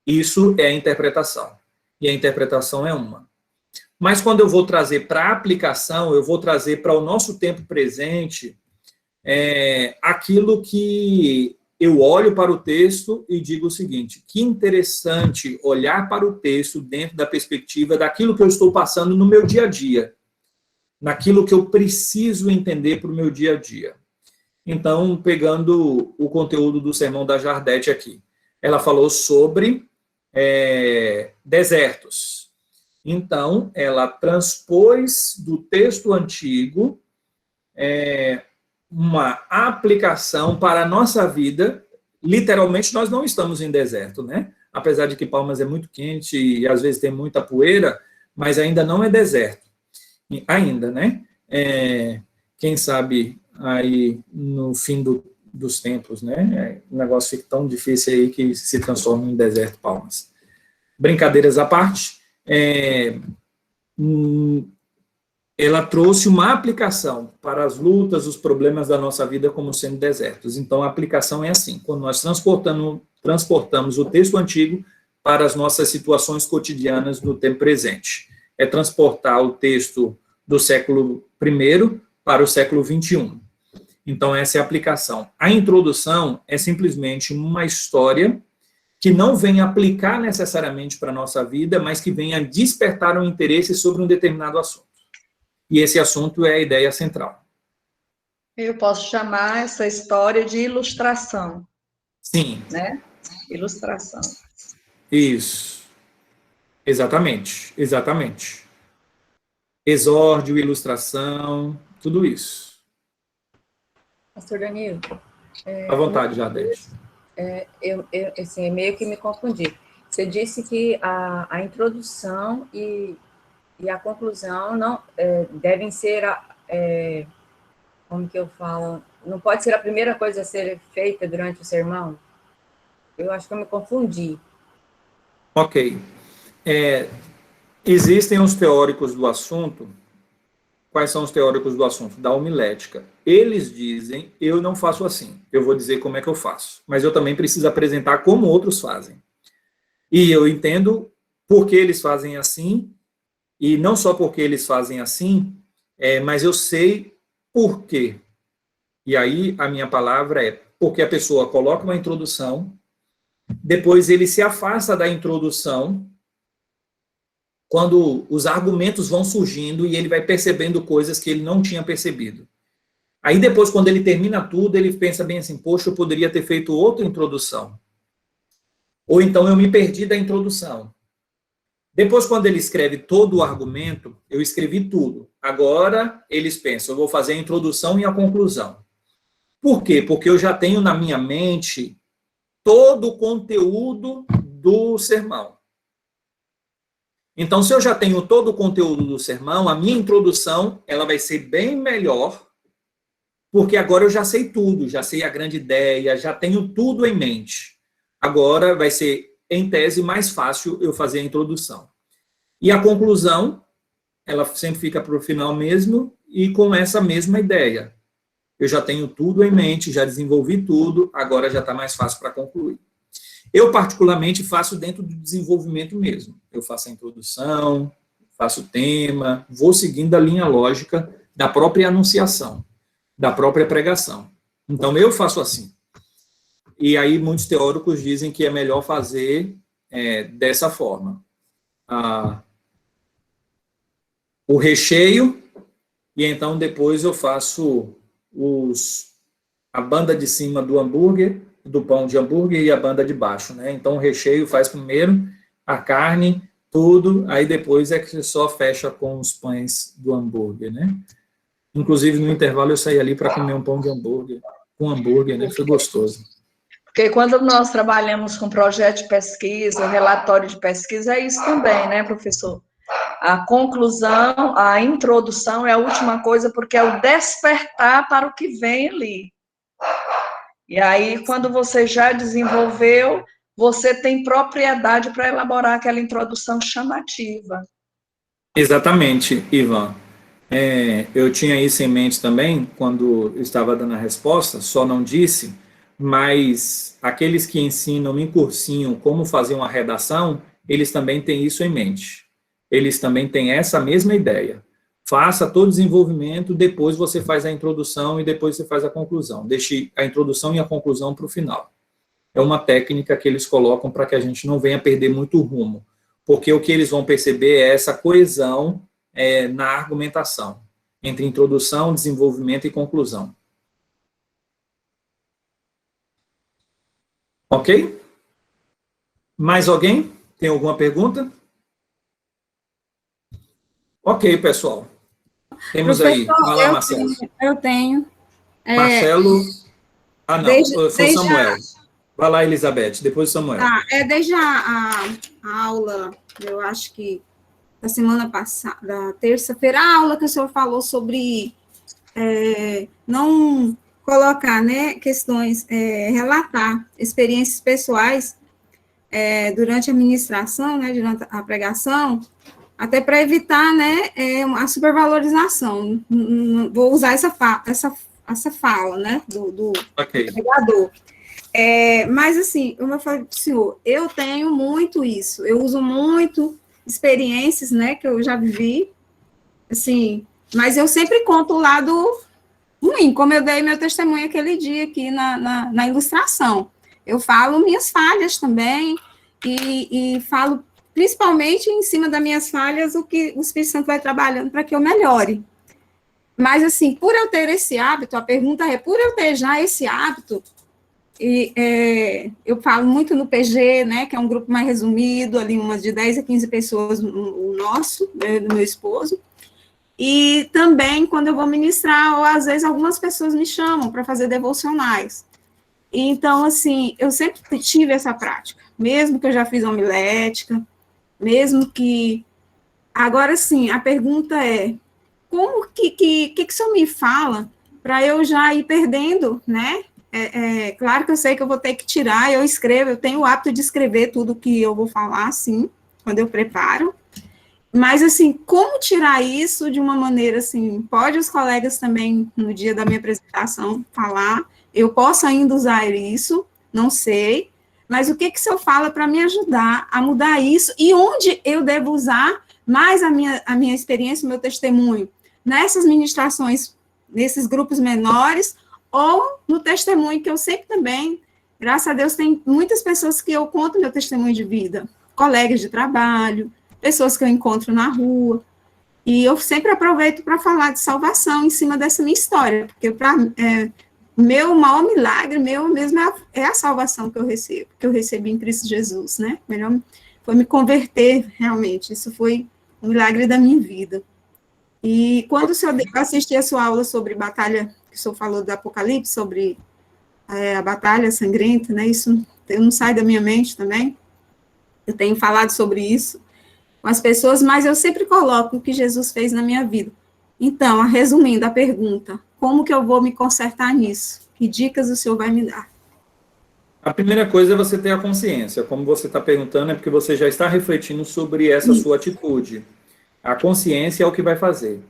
Isso é a interpretação. E a interpretação é uma. Mas quando eu vou trazer para a aplicação, eu vou trazer para o nosso tempo presente aquilo que eu olho para o texto e digo o seguinte: que interessante olhar para o texto dentro da perspectiva daquilo que eu estou passando no meu dia a dia, naquilo que eu preciso entender para o meu dia a dia. Então, pegando o conteúdo do sermão da Jardete aqui, ela falou sobre desertos. Então, ela transpôs do texto antigo uma aplicação para a nossa vida. Literalmente, nós não estamos em deserto, né? Apesar de que Palmas é muito quente e às vezes tem muita poeira, mas ainda não é deserto. Ainda, né? Quem sabe aí no fim dos tempos, né? O negócio fica tão difícil aí que se transforma em deserto, Palmas. Brincadeiras à parte, ela trouxe uma aplicação para as lutas, os problemas da nossa vida como sendo desertos. Então, a aplicação é assim: quando nós transportamos o texto antigo para as nossas situações cotidianas no tempo presente. É transportar o texto do século I para o século XXI. Então, essa é a aplicação. A introdução é simplesmente uma história que não vem aplicar necessariamente para a nossa vida, mas que venha despertar um interesse sobre um determinado assunto. E esse assunto é a ideia central. Eu posso chamar essa história de ilustração. Sim. Né? Ilustração. Isso. Exatamente. Exatamente. Exórdio, ilustração, tudo isso. Pastor Danilo. À vontade, Jardete. Eu assim, meio que me confundi. Você disse que a introdução e e a conclusão não devem ser, como que eu falo, não pode ser a primeira coisa a ser feita durante o sermão? Eu acho que eu me confundi. Ok. Existem os teóricos do assunto. Quais são os teóricos do assunto? Da homilética. Eles dizem, eu não faço assim. Eu vou dizer como é que eu faço. Mas eu também preciso apresentar como outros fazem. E eu entendo por que eles fazem assim, e não só porque eles fazem assim, mas eu sei por quê. E aí a minha palavra é porque a pessoa coloca uma introdução, depois ele se afasta da introdução, quando os argumentos vão surgindo e ele vai percebendo coisas que ele não tinha percebido. Aí depois, quando ele termina tudo, ele pensa bem assim, poxa, eu poderia ter feito outra introdução. Ou então eu me perdi da introdução. Depois, quando ele escreve todo o argumento, eu escrevi tudo. Agora, eles pensam, eu vou fazer a introdução e a conclusão. Por quê? Porque eu já tenho na minha mente todo o conteúdo do sermão. Então, se eu já tenho todo o conteúdo do sermão, a minha introdução ela vai ser bem melhor, porque agora eu já sei tudo, já sei a grande ideia, já tenho tudo em mente. Agora vai ser, em tese, mais fácil eu fazer a introdução. E a conclusão, ela sempre fica para o final mesmo, e com essa mesma ideia. Eu já tenho tudo em mente, já desenvolvi tudo, agora já está mais fácil para concluir. Eu, particularmente, faço dentro do desenvolvimento mesmo. Eu faço a introdução, faço o tema, vou seguindo a linha lógica da própria anunciação, da própria pregação. Então, eu faço assim. E aí, muitos teóricos dizem que é melhor fazer dessa forma. O recheio, e então depois eu faço a banda de cima do hambúrguer, do pão de hambúrguer e a banda de baixo, né? Então, o recheio faz primeiro a carne, tudo, aí depois é que você só fecha com os pães do hambúrguer, né? Inclusive, no intervalo, eu saí ali para comer um pão de hambúrguer, com hambúrguer, né? Foi gostoso. Porque quando nós trabalhamos com projeto de pesquisa, relatório de pesquisa, é isso também, né, professor? A conclusão, a introdução é a última coisa, porque é o despertar para o que vem ali. E aí, quando você já desenvolveu, você tem propriedade para elaborar aquela introdução chamativa. Exatamente, Ivan. Eu tinha isso em mente também, quando eu estava dando a resposta, só não disse, mas aqueles que ensinam em cursinho como fazer uma redação, eles também têm isso em mente. Eles também têm essa mesma ideia. Faça todo o desenvolvimento, depois você faz a introdução e depois você faz a conclusão. Deixe a introdução e a conclusão para o final. É uma técnica que eles colocam para que a gente não venha perder muito o rumo. Porque o que eles vão perceber é essa coesão na argumentação, entre introdução, desenvolvimento e conclusão. Ok? Mais alguém? Tem alguma pergunta? Ok, pessoal. Temos aí. Vai lá, Marcelo. Eu tenho. Marcelo. Não, foi Samuel. Vai lá, Elizabeth, depois Samuel. Tá, desde a aula, eu acho que da semana passada, da terça-feira, a aula que o senhor falou sobre não colocar, né, questões, relatar experiências pessoais durante a ministração, né, durante a pregação, até para evitar, né, a supervalorização. Vou usar essa fala, né, do pregador. Mas, assim, como eu falei para o senhor, eu tenho muito isso, eu uso muito experiências, né, que eu já vivi, assim, mas eu sempre conto o lado ruim, como eu dei meu testemunho aquele dia aqui na ilustração. Eu falo minhas falhas também, e falo principalmente em cima das minhas falhas, o que o Espírito Santo vai trabalhando para que eu melhore. Mas, assim, por eu ter esse hábito, a pergunta é, por eu ter já esse hábito, eu falo muito no PG, né, que é um grupo mais resumido, ali umas de 10 a 15 pessoas, o nosso, do meu esposo, e também quando eu vou ministrar, ou às vezes algumas pessoas me chamam para fazer devocionais. Então, assim, eu sempre tive essa prática, mesmo que eu já fiz homilética, mesmo que Agora, sim, a pergunta é, como que o senhor me fala para eu já ir perdendo, né? Claro que eu sei que eu vou ter que tirar, eu escrevo, eu tenho o hábito de escrever tudo que eu vou falar, assim, quando eu preparo. Mas, assim, como tirar isso de uma maneira, assim, pode os colegas também, no dia da minha apresentação, falar, eu posso ainda usar isso, não sei, mas o que o senhor fala para me ajudar a mudar isso e onde eu devo usar mais a minha experiência, o meu testemunho, nessas ministrações, nesses grupos menores, ou no testemunho que eu sempre também, graças a Deus, tem muitas pessoas que eu conto meu testemunho de vida, colegas de trabalho, pessoas que eu encontro na rua, e eu sempre aproveito para falar de salvação em cima dessa minha história, porque meu maior milagre, meu mesmo, é a salvação que eu recebi em Cristo Jesus, né? Melhor foi me converter, realmente, isso foi um milagre da minha vida. E quando o senhor assistir a sua aula sobre batalha, que o senhor falou do Apocalipse, sobre a batalha sangrenta, né? Isso não sai da minha mente também. Eu tenho falado sobre isso com as pessoas, mas eu sempre coloco o que Jesus fez na minha vida. Então, resumindo a pergunta, como que eu vou me consertar nisso? Que dicas o senhor vai me dar? A primeira coisa é você ter a consciência. Como você está perguntando, é porque você já está refletindo sobre essa sua atitude. A consciência é o que vai fazer.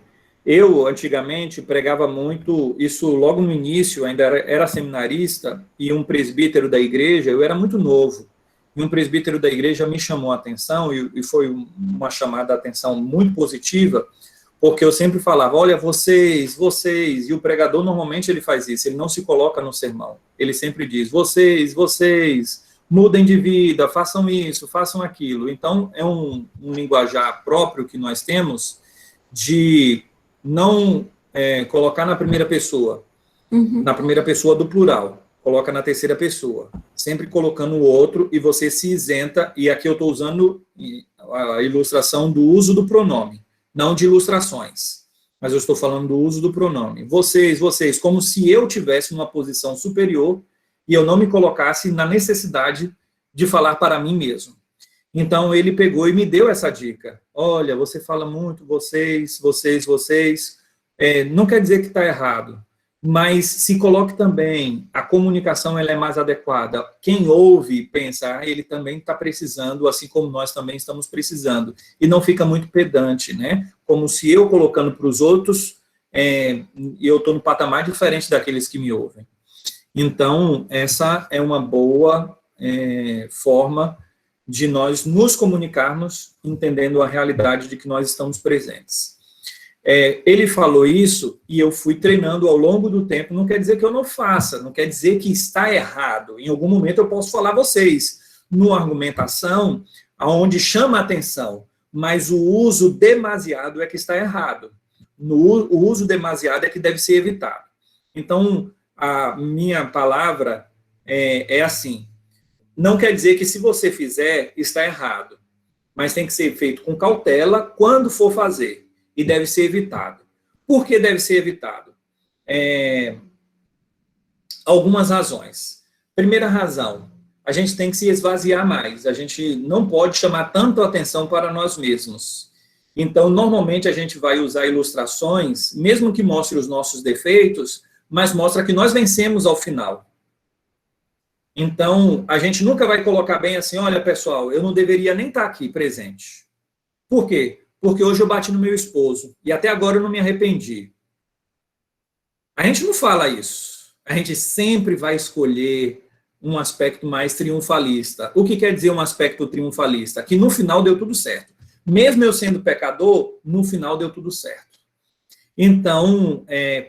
Eu, antigamente, pregava muito, isso logo no início, ainda era seminarista, e um presbítero da igreja, eu era muito novo, e um presbítero da igreja me chamou a atenção, e foi uma chamada de atenção muito positiva, porque eu sempre falava, olha, vocês, e o pregador normalmente ele faz isso, ele não se coloca no sermão, ele sempre diz, vocês, mudem de vida, façam isso, façam aquilo. Então, é um linguajar próprio que nós temos de não colocar na primeira pessoa, na primeira pessoa do plural, coloca na terceira pessoa, sempre colocando o outro e você se isenta, e aqui eu estou usando a ilustração do uso do pronome, não de ilustrações, mas eu estou falando do uso do pronome. Vocês, como se eu tivesse uma posição superior e eu não me colocasse na necessidade de falar para mim mesmo. Então, ele pegou e me deu essa dica. Olha, você fala muito, vocês, não quer dizer que está errado, mas se coloque também, a comunicação ela é mais adequada. Quem ouve, pensa, ele também está precisando, assim como nós também estamos precisando. E não fica muito pedante, né? Como se eu colocando para os outros, eu estou no patamar diferente daqueles que me ouvem. Então, essa é uma boa forma de nós nos comunicarmos, entendendo a realidade de que nós estamos presentes. Ele falou isso e eu fui treinando ao longo do tempo, não quer dizer que eu não faça, não quer dizer que está errado. Em algum momento eu posso falar a vocês, numa argumentação, onde chama a atenção, mas o uso demasiado é que está errado. O uso demasiado é que deve ser evitado. Então, a minha palavra é assim, não quer dizer que se você fizer, está errado, mas tem que ser feito com cautela quando for fazer. E deve ser evitado. Por que deve ser evitado? Algumas razões. Primeira razão, a gente tem que se esvaziar mais. A gente não pode chamar tanto atenção para nós mesmos. Então, normalmente, a gente vai usar ilustrações, mesmo que mostre os nossos defeitos, mas mostra que nós vencemos ao final. Então, a gente nunca vai colocar bem assim, olha, pessoal, eu não deveria nem estar aqui presente. Por quê? Porque hoje eu bati no meu esposo, e até agora eu não me arrependi. A gente não fala isso. A gente sempre vai escolher um aspecto mais triunfalista. O que quer dizer um aspecto triunfalista? Que no final deu tudo certo. Mesmo eu sendo pecador, no final deu tudo certo. Então,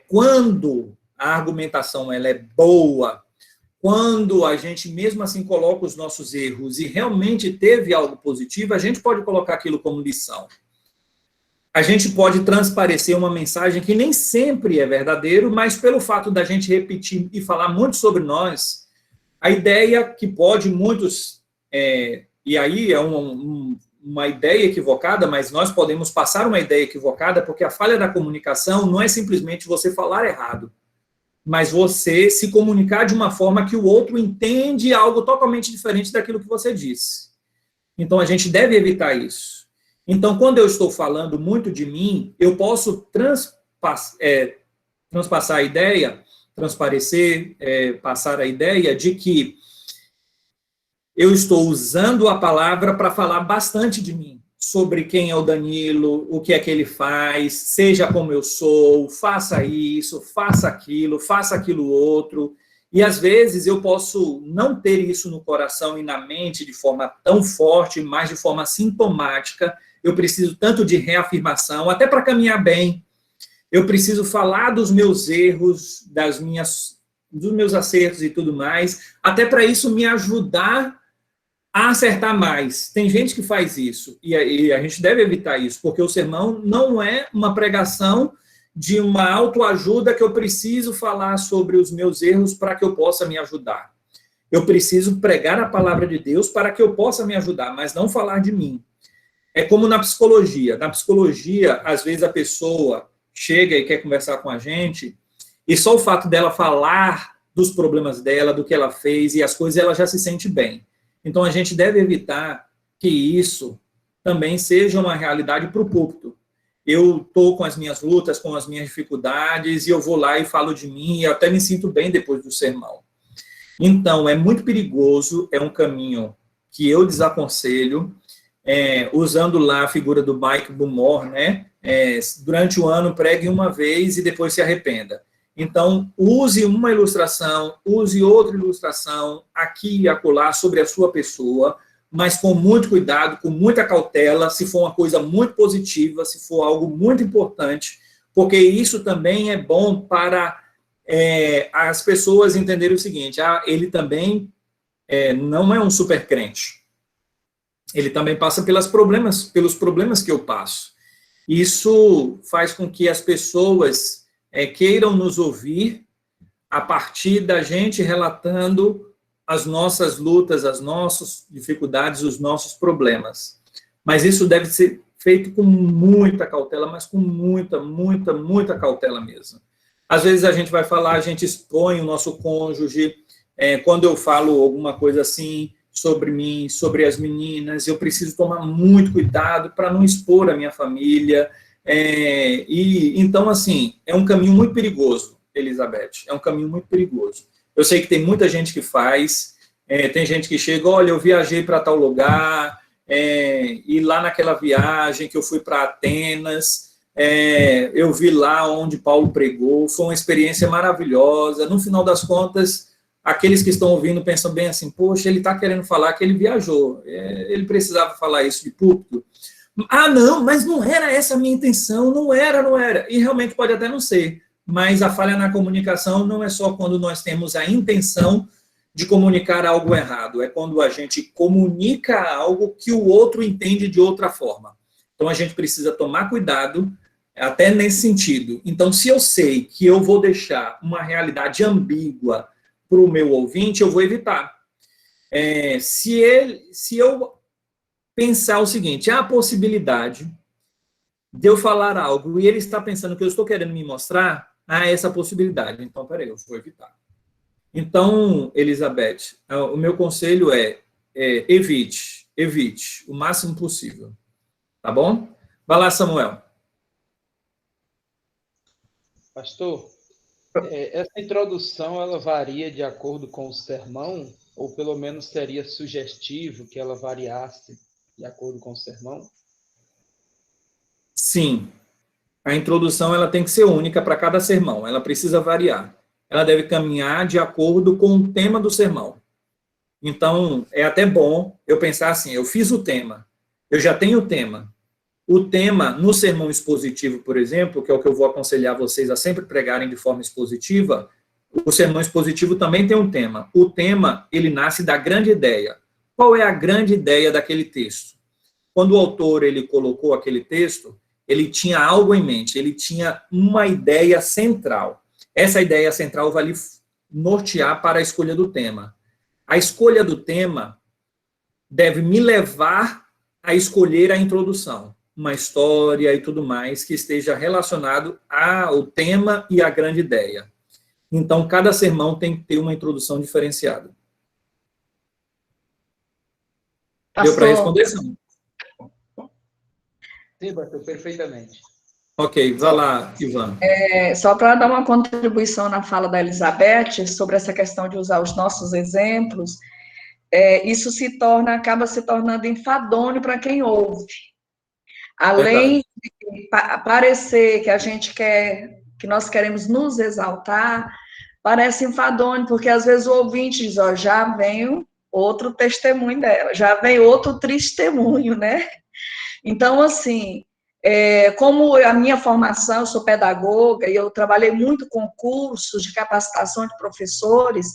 quando a argumentação ela é boa, quando a gente mesmo assim coloca os nossos erros e realmente teve algo positivo, a gente pode colocar aquilo como lição. A gente pode transparecer uma mensagem que nem sempre é verdadeiro, mas pelo fato da gente repetir e falar muito sobre nós, a ideia que pode muitos, e aí é uma ideia equivocada, mas nós podemos passar uma ideia equivocada, porque a falha da comunicação não é simplesmente você falar errado, mas você se comunicar de uma forma que o outro entende algo totalmente diferente daquilo que você disse. Então, a gente deve evitar isso. Então, quando eu estou falando muito de mim, eu posso transparecer a ideia, passar a ideia de que eu estou usando a palavra para falar bastante de mim, sobre quem é o Danilo, o que é que ele faz, seja como eu sou, faça isso, faça aquilo outro. E às vezes eu posso não ter isso no coração e na mente de forma tão forte, mas de forma sintomática. Eu preciso tanto de reafirmação, até para caminhar bem. Eu preciso falar dos meus erros, dos meus acertos e tudo mais, até para isso me ajudar a acertar mais. Tem gente que faz isso, e a gente deve evitar isso, porque o sermão não é uma pregação de uma autoajuda que eu preciso falar sobre os meus erros para que eu possa me ajudar. Eu preciso pregar a palavra de Deus para que eu possa me ajudar, mas não falar de mim. É como na psicologia. Na psicologia, às vezes a pessoa chega e quer conversar com a gente, e só o fato dela falar dos problemas dela, do que ela fez e as coisas, ela já se sente bem. Então, a gente deve evitar que isso também seja uma realidade para o púlpito. Eu estou com as minhas lutas, com as minhas dificuldades, e eu vou lá e falo de mim, e eu até me sinto bem depois do sermão. Então, é muito perigoso, é um caminho que eu desaconselho, usando lá a figura do Mike Bumore, né? Durante o ano, pregue uma vez e depois se arrependa. Então, use uma ilustração, use outra ilustração, aqui e acolá, sobre a sua pessoa, mas com muito cuidado, com muita cautela, se for uma coisa muito positiva, se for algo muito importante, porque isso também é bom para as pessoas entenderem o seguinte: ele também não é um super crente. Ele também passa pelos problemas que eu passo. Isso faz com que as pessoas queiram nos ouvir a partir da gente relatando as nossas lutas, as nossas dificuldades, os nossos problemas. Mas isso deve ser feito com muita cautela, mas com muita cautela mesmo. Às vezes a gente vai falar, a gente expõe o nosso cônjuge, quando eu falo alguma coisa assim sobre mim, sobre as meninas, eu preciso tomar muito cuidado para não expor a minha família. Então, assim, é um caminho muito perigoso, Elizabeth, é um caminho muito perigoso. Eu sei que tem muita gente que faz, tem gente que chega, olha, eu viajei para tal lugar, e lá naquela viagem que eu fui para Atenas, eu vi lá onde Paulo pregou, foi uma experiência maravilhosa. No final das contas, aqueles que estão ouvindo pensam bem assim, poxa, ele está querendo falar que ele viajou, ele precisava falar isso de púlpito. Ah, não, mas não era essa a minha intenção, não era. E realmente pode até não ser, mas a falha na comunicação não é só quando nós temos a intenção de comunicar algo errado, é quando a gente comunica algo que o outro entende de outra forma. Então, a gente precisa tomar cuidado até nesse sentido. Então, se eu sei que eu vou deixar uma realidade ambígua para o meu ouvinte, eu vou evitar. Se eu pensar o seguinte, há a possibilidade de eu falar algo e ele está pensando que eu estou querendo me mostrar, há essa possibilidade. Então, peraí, eu vou evitar. Então, Elizabeth, o meu conselho evite o máximo possível. Tá bom? Vai lá, Samuel. Pastor, essa introdução, ela varia de acordo com o sermão? Ou pelo menos seria sugestivo que ela variasse de acordo com o sermão? Sim. A introdução ela tem que ser única para cada sermão. Ela precisa variar. Ela deve caminhar de acordo com o tema do sermão. Então, é até bom eu pensar assim, eu fiz o tema, eu já tenho o tema. O tema, no sermão expositivo, por exemplo, que é o que eu vou aconselhar vocês a sempre pregarem de forma expositiva, o sermão expositivo também tem um tema. O tema, ele nasce da grande ideia. Qual é a grande ideia daquele texto? Quando o autor ele colocou aquele texto, ele tinha algo em mente, ele tinha uma ideia central. Essa ideia central vai lhe nortear para a escolha do tema. A escolha do tema deve me levar a escolher a introdução, uma história e tudo mais que esteja relacionado ao tema e à grande ideia. Então, cada sermão tem que ter uma introdução diferenciada. Deu para responder, sim? Sim, pastor, perfeitamente. Ok, vai lá, Ivan. Só para dar uma contribuição na fala da Elizabeth sobre essa questão de usar os nossos exemplos, isso acaba se tornando enfadonho para quem ouve. Além de parecer que a gente quer, que nós queremos nos exaltar, parece enfadonho, porque às vezes o ouvinte diz, ó, já vem outro testemunho dela, já vem outro testemunho, né? Então, assim, como a minha formação, eu sou pedagoga, e eu trabalhei muito com cursos de capacitação de professores,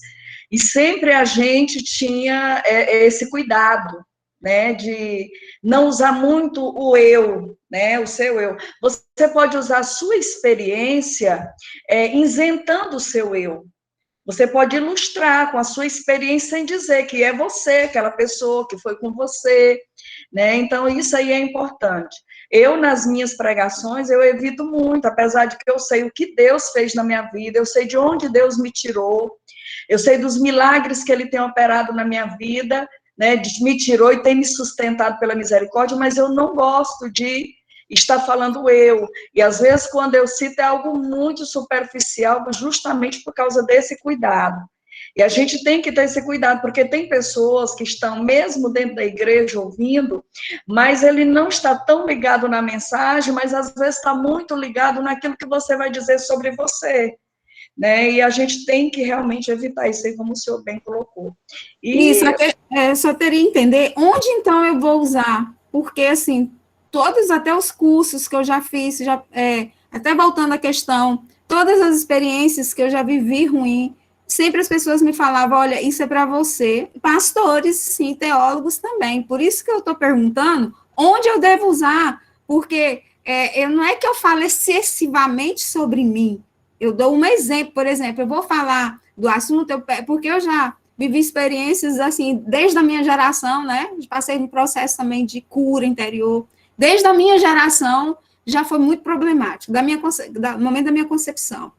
e sempre a gente tinha esse cuidado, né, de não usar muito o eu, né, o seu eu. Você pode usar a sua experiência isentando o seu eu. Você pode ilustrar com a sua experiência sem dizer que é você, aquela pessoa que foi com você, né? Então, isso aí é importante. Eu, nas minhas pregações, eu evito muito, apesar de que eu sei o que Deus fez na minha vida, eu sei de onde Deus me tirou, eu sei dos milagres que Ele tem operado na minha vida, né? Me tirou e tem me sustentado pela misericórdia, mas eu não gosto de estar falando eu. E, às vezes, quando eu cito, é algo muito superficial, justamente por causa desse cuidado. E a gente tem que ter esse cuidado, porque tem pessoas que estão mesmo dentro da igreja ouvindo, mas ele não está tão ligado na mensagem, mas às vezes está muito ligado naquilo que você vai dizer sobre você, né? E a gente tem que realmente evitar isso aí, como o senhor bem colocou. Isso, só teria que entender onde então eu vou usar, porque assim, todos até os cursos que eu já fiz, até voltando à questão, todas as experiências que eu já vivi ruim, sempre as pessoas me falavam, olha, isso é para você, pastores, sim, teólogos também, por isso que eu estou perguntando onde eu devo usar, porque não é que eu falo excessivamente sobre mim, eu dou um exemplo, por exemplo, eu vou falar do assunto, porque eu já vivi experiências, assim, desde a minha geração, né, passei no processo também de cura interior, desde a minha geração, já foi muito problemático, do momento da minha concepção.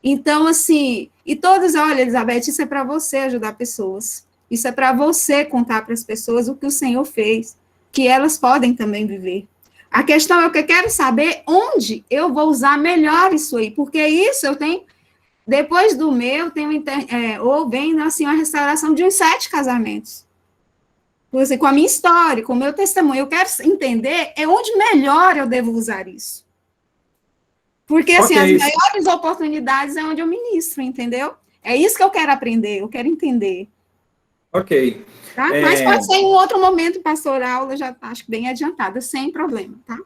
Então, assim, e todos, olha, Elizabeth, isso é para você ajudar pessoas, isso é para você contar para as pessoas o que o Senhor fez, que elas podem também viver. A questão é que eu quero saber onde eu vou usar melhor isso aí, porque isso eu tenho, depois do meu, ou vem, assim, a restauração de uns 7 casamentos. Com a minha história, com o meu testemunho, eu quero entender onde melhor eu devo usar isso. Porque, assim, as maiores oportunidades é onde eu ministro, entendeu? É isso que eu quero aprender, eu quero entender. Ok. Tá? Mas pode ser em um outro momento, pastor, a aula já está, acho que bem adiantada, sem problema, tá?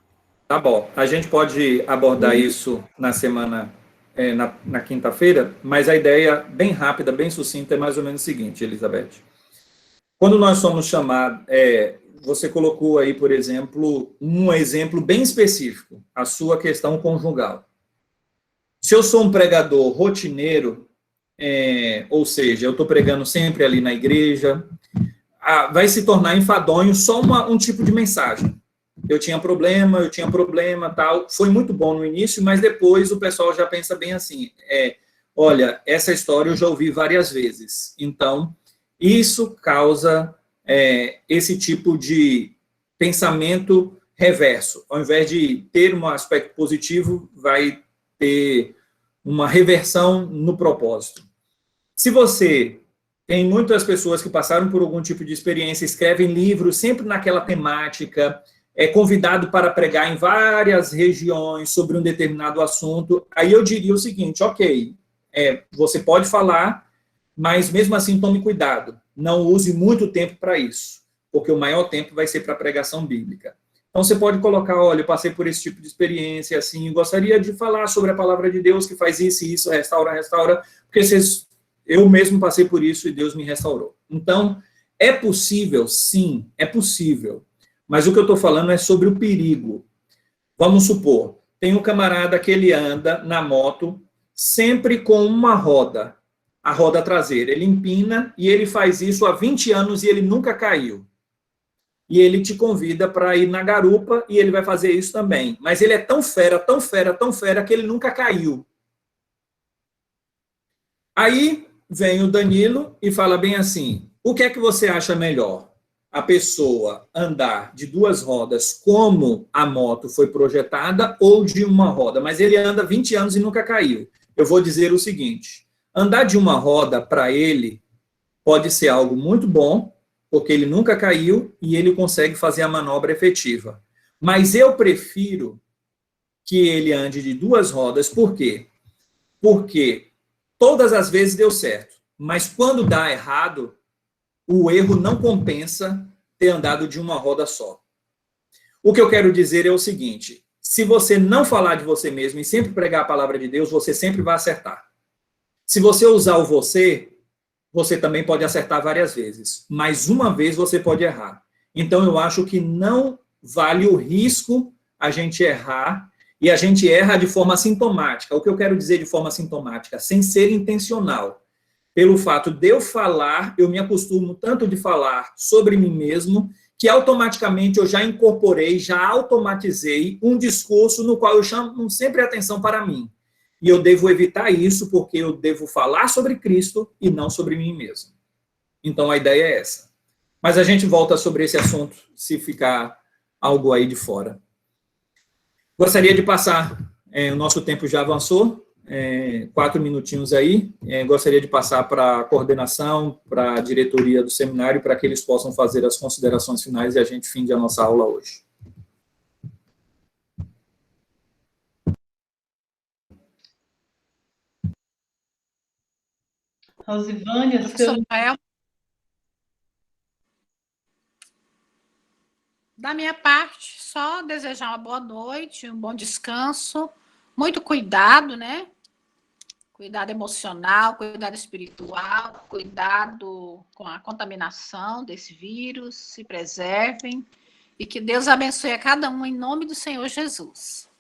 Tá bom. A gente pode abordar isso na semana, na quinta-feira, mas a ideia, bem rápida, bem sucinta, é mais ou menos o seguinte, Elizabeth. Quando nós somos chamados, você colocou aí, por exemplo, um exemplo bem específico, a sua questão conjugal. Se eu sou um pregador rotineiro, ou seja, eu estou pregando sempre ali na igreja, vai se tornar enfadonho só um tipo de mensagem. Eu tinha problema, tal. Foi muito bom no início, mas depois o pessoal já pensa bem assim, olha, essa história eu já ouvi várias vezes. Então, isso causa esse tipo de pensamento reverso. Ao invés de ter um aspecto positivo, vai ter uma reversão no propósito. Se você tem muitas pessoas que passaram por algum tipo de experiência, escrevem livros sempre naquela temática, é convidado para pregar em várias regiões sobre um determinado assunto, aí eu diria o seguinte, ok, você pode falar, mas mesmo assim tome cuidado, não use muito tempo para isso, porque o maior tempo vai ser para a pregação bíblica. Então, você pode colocar, olha, eu passei por esse tipo de experiência, assim, gostaria de falar sobre a palavra de Deus, que faz isso e isso, restaura, porque eu mesmo passei por isso e Deus me restaurou. Então, é possível, sim, é possível, mas o que eu estou falando é sobre o perigo. Vamos supor, tem um camarada que ele anda na moto sempre com uma roda, a roda traseira, ele empina e ele faz isso há 20 anos e ele nunca caiu. E ele te convida para ir na garupa e ele vai fazer isso também. Mas ele é tão fera, tão fera, tão fera que ele nunca caiu. Aí vem o Danilo e fala bem assim, o que é que você acha melhor? a pessoa andar de 2 rodas como a moto foi projetada ou de uma roda, mas ele anda 20 anos e nunca caiu. Eu vou dizer o seguinte, andar de uma roda para ele pode ser algo muito bom, porque ele nunca caiu e ele consegue fazer a manobra efetiva. Mas eu prefiro que ele ande de 2 rodas, por quê? Porque todas as vezes deu certo, mas quando dá errado, o erro não compensa ter andado de uma roda só. O que eu quero dizer é o seguinte, se você não falar de você mesmo e sempre pregar a palavra de Deus, você sempre vai acertar. Se você usar o você também pode acertar várias vezes, mas uma vez você pode errar. Então eu acho que não vale o risco a gente errar, e a gente erra de forma sintomática. O que eu quero dizer de forma sintomática? Sem ser intencional. Pelo fato de eu falar, eu me acostumo tanto de falar sobre mim mesmo, que automaticamente eu já incorporei, já automatizei um discurso no qual eu chamo sempre a atenção para mim. E eu devo evitar isso, porque eu devo falar sobre Cristo e não sobre mim mesmo. Então a ideia é essa. Mas a gente volta sobre esse assunto, se ficar algo aí de fora. Gostaria de passar, o nosso tempo já avançou, 4 minutinhos aí, gostaria de passar para a coordenação, para a diretoria do seminário, para que eles possam fazer as considerações finais e a gente finde a nossa aula hoje. Rosivânia, da minha parte, só desejar uma boa noite, um bom descanso, muito cuidado, né? Cuidado emocional, cuidado espiritual, cuidado com a contaminação desse vírus, se preservem e que Deus abençoe a cada um em nome do Senhor Jesus.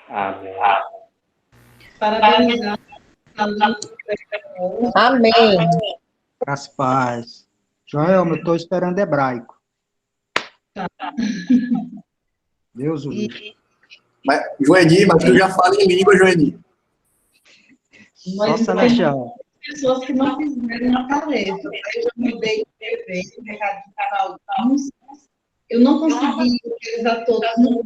Amém. Parabenizar. Amém. As paz. Joelma, eu estou esperando hebraico. Deus o livre. Mas, Joeni, mas tu já fala em língua, Joeni. Só celestial. Pessoas que não fizeram na palestra. Eu já mudei de TV, recado de canal. Eu não consegui localizar todos no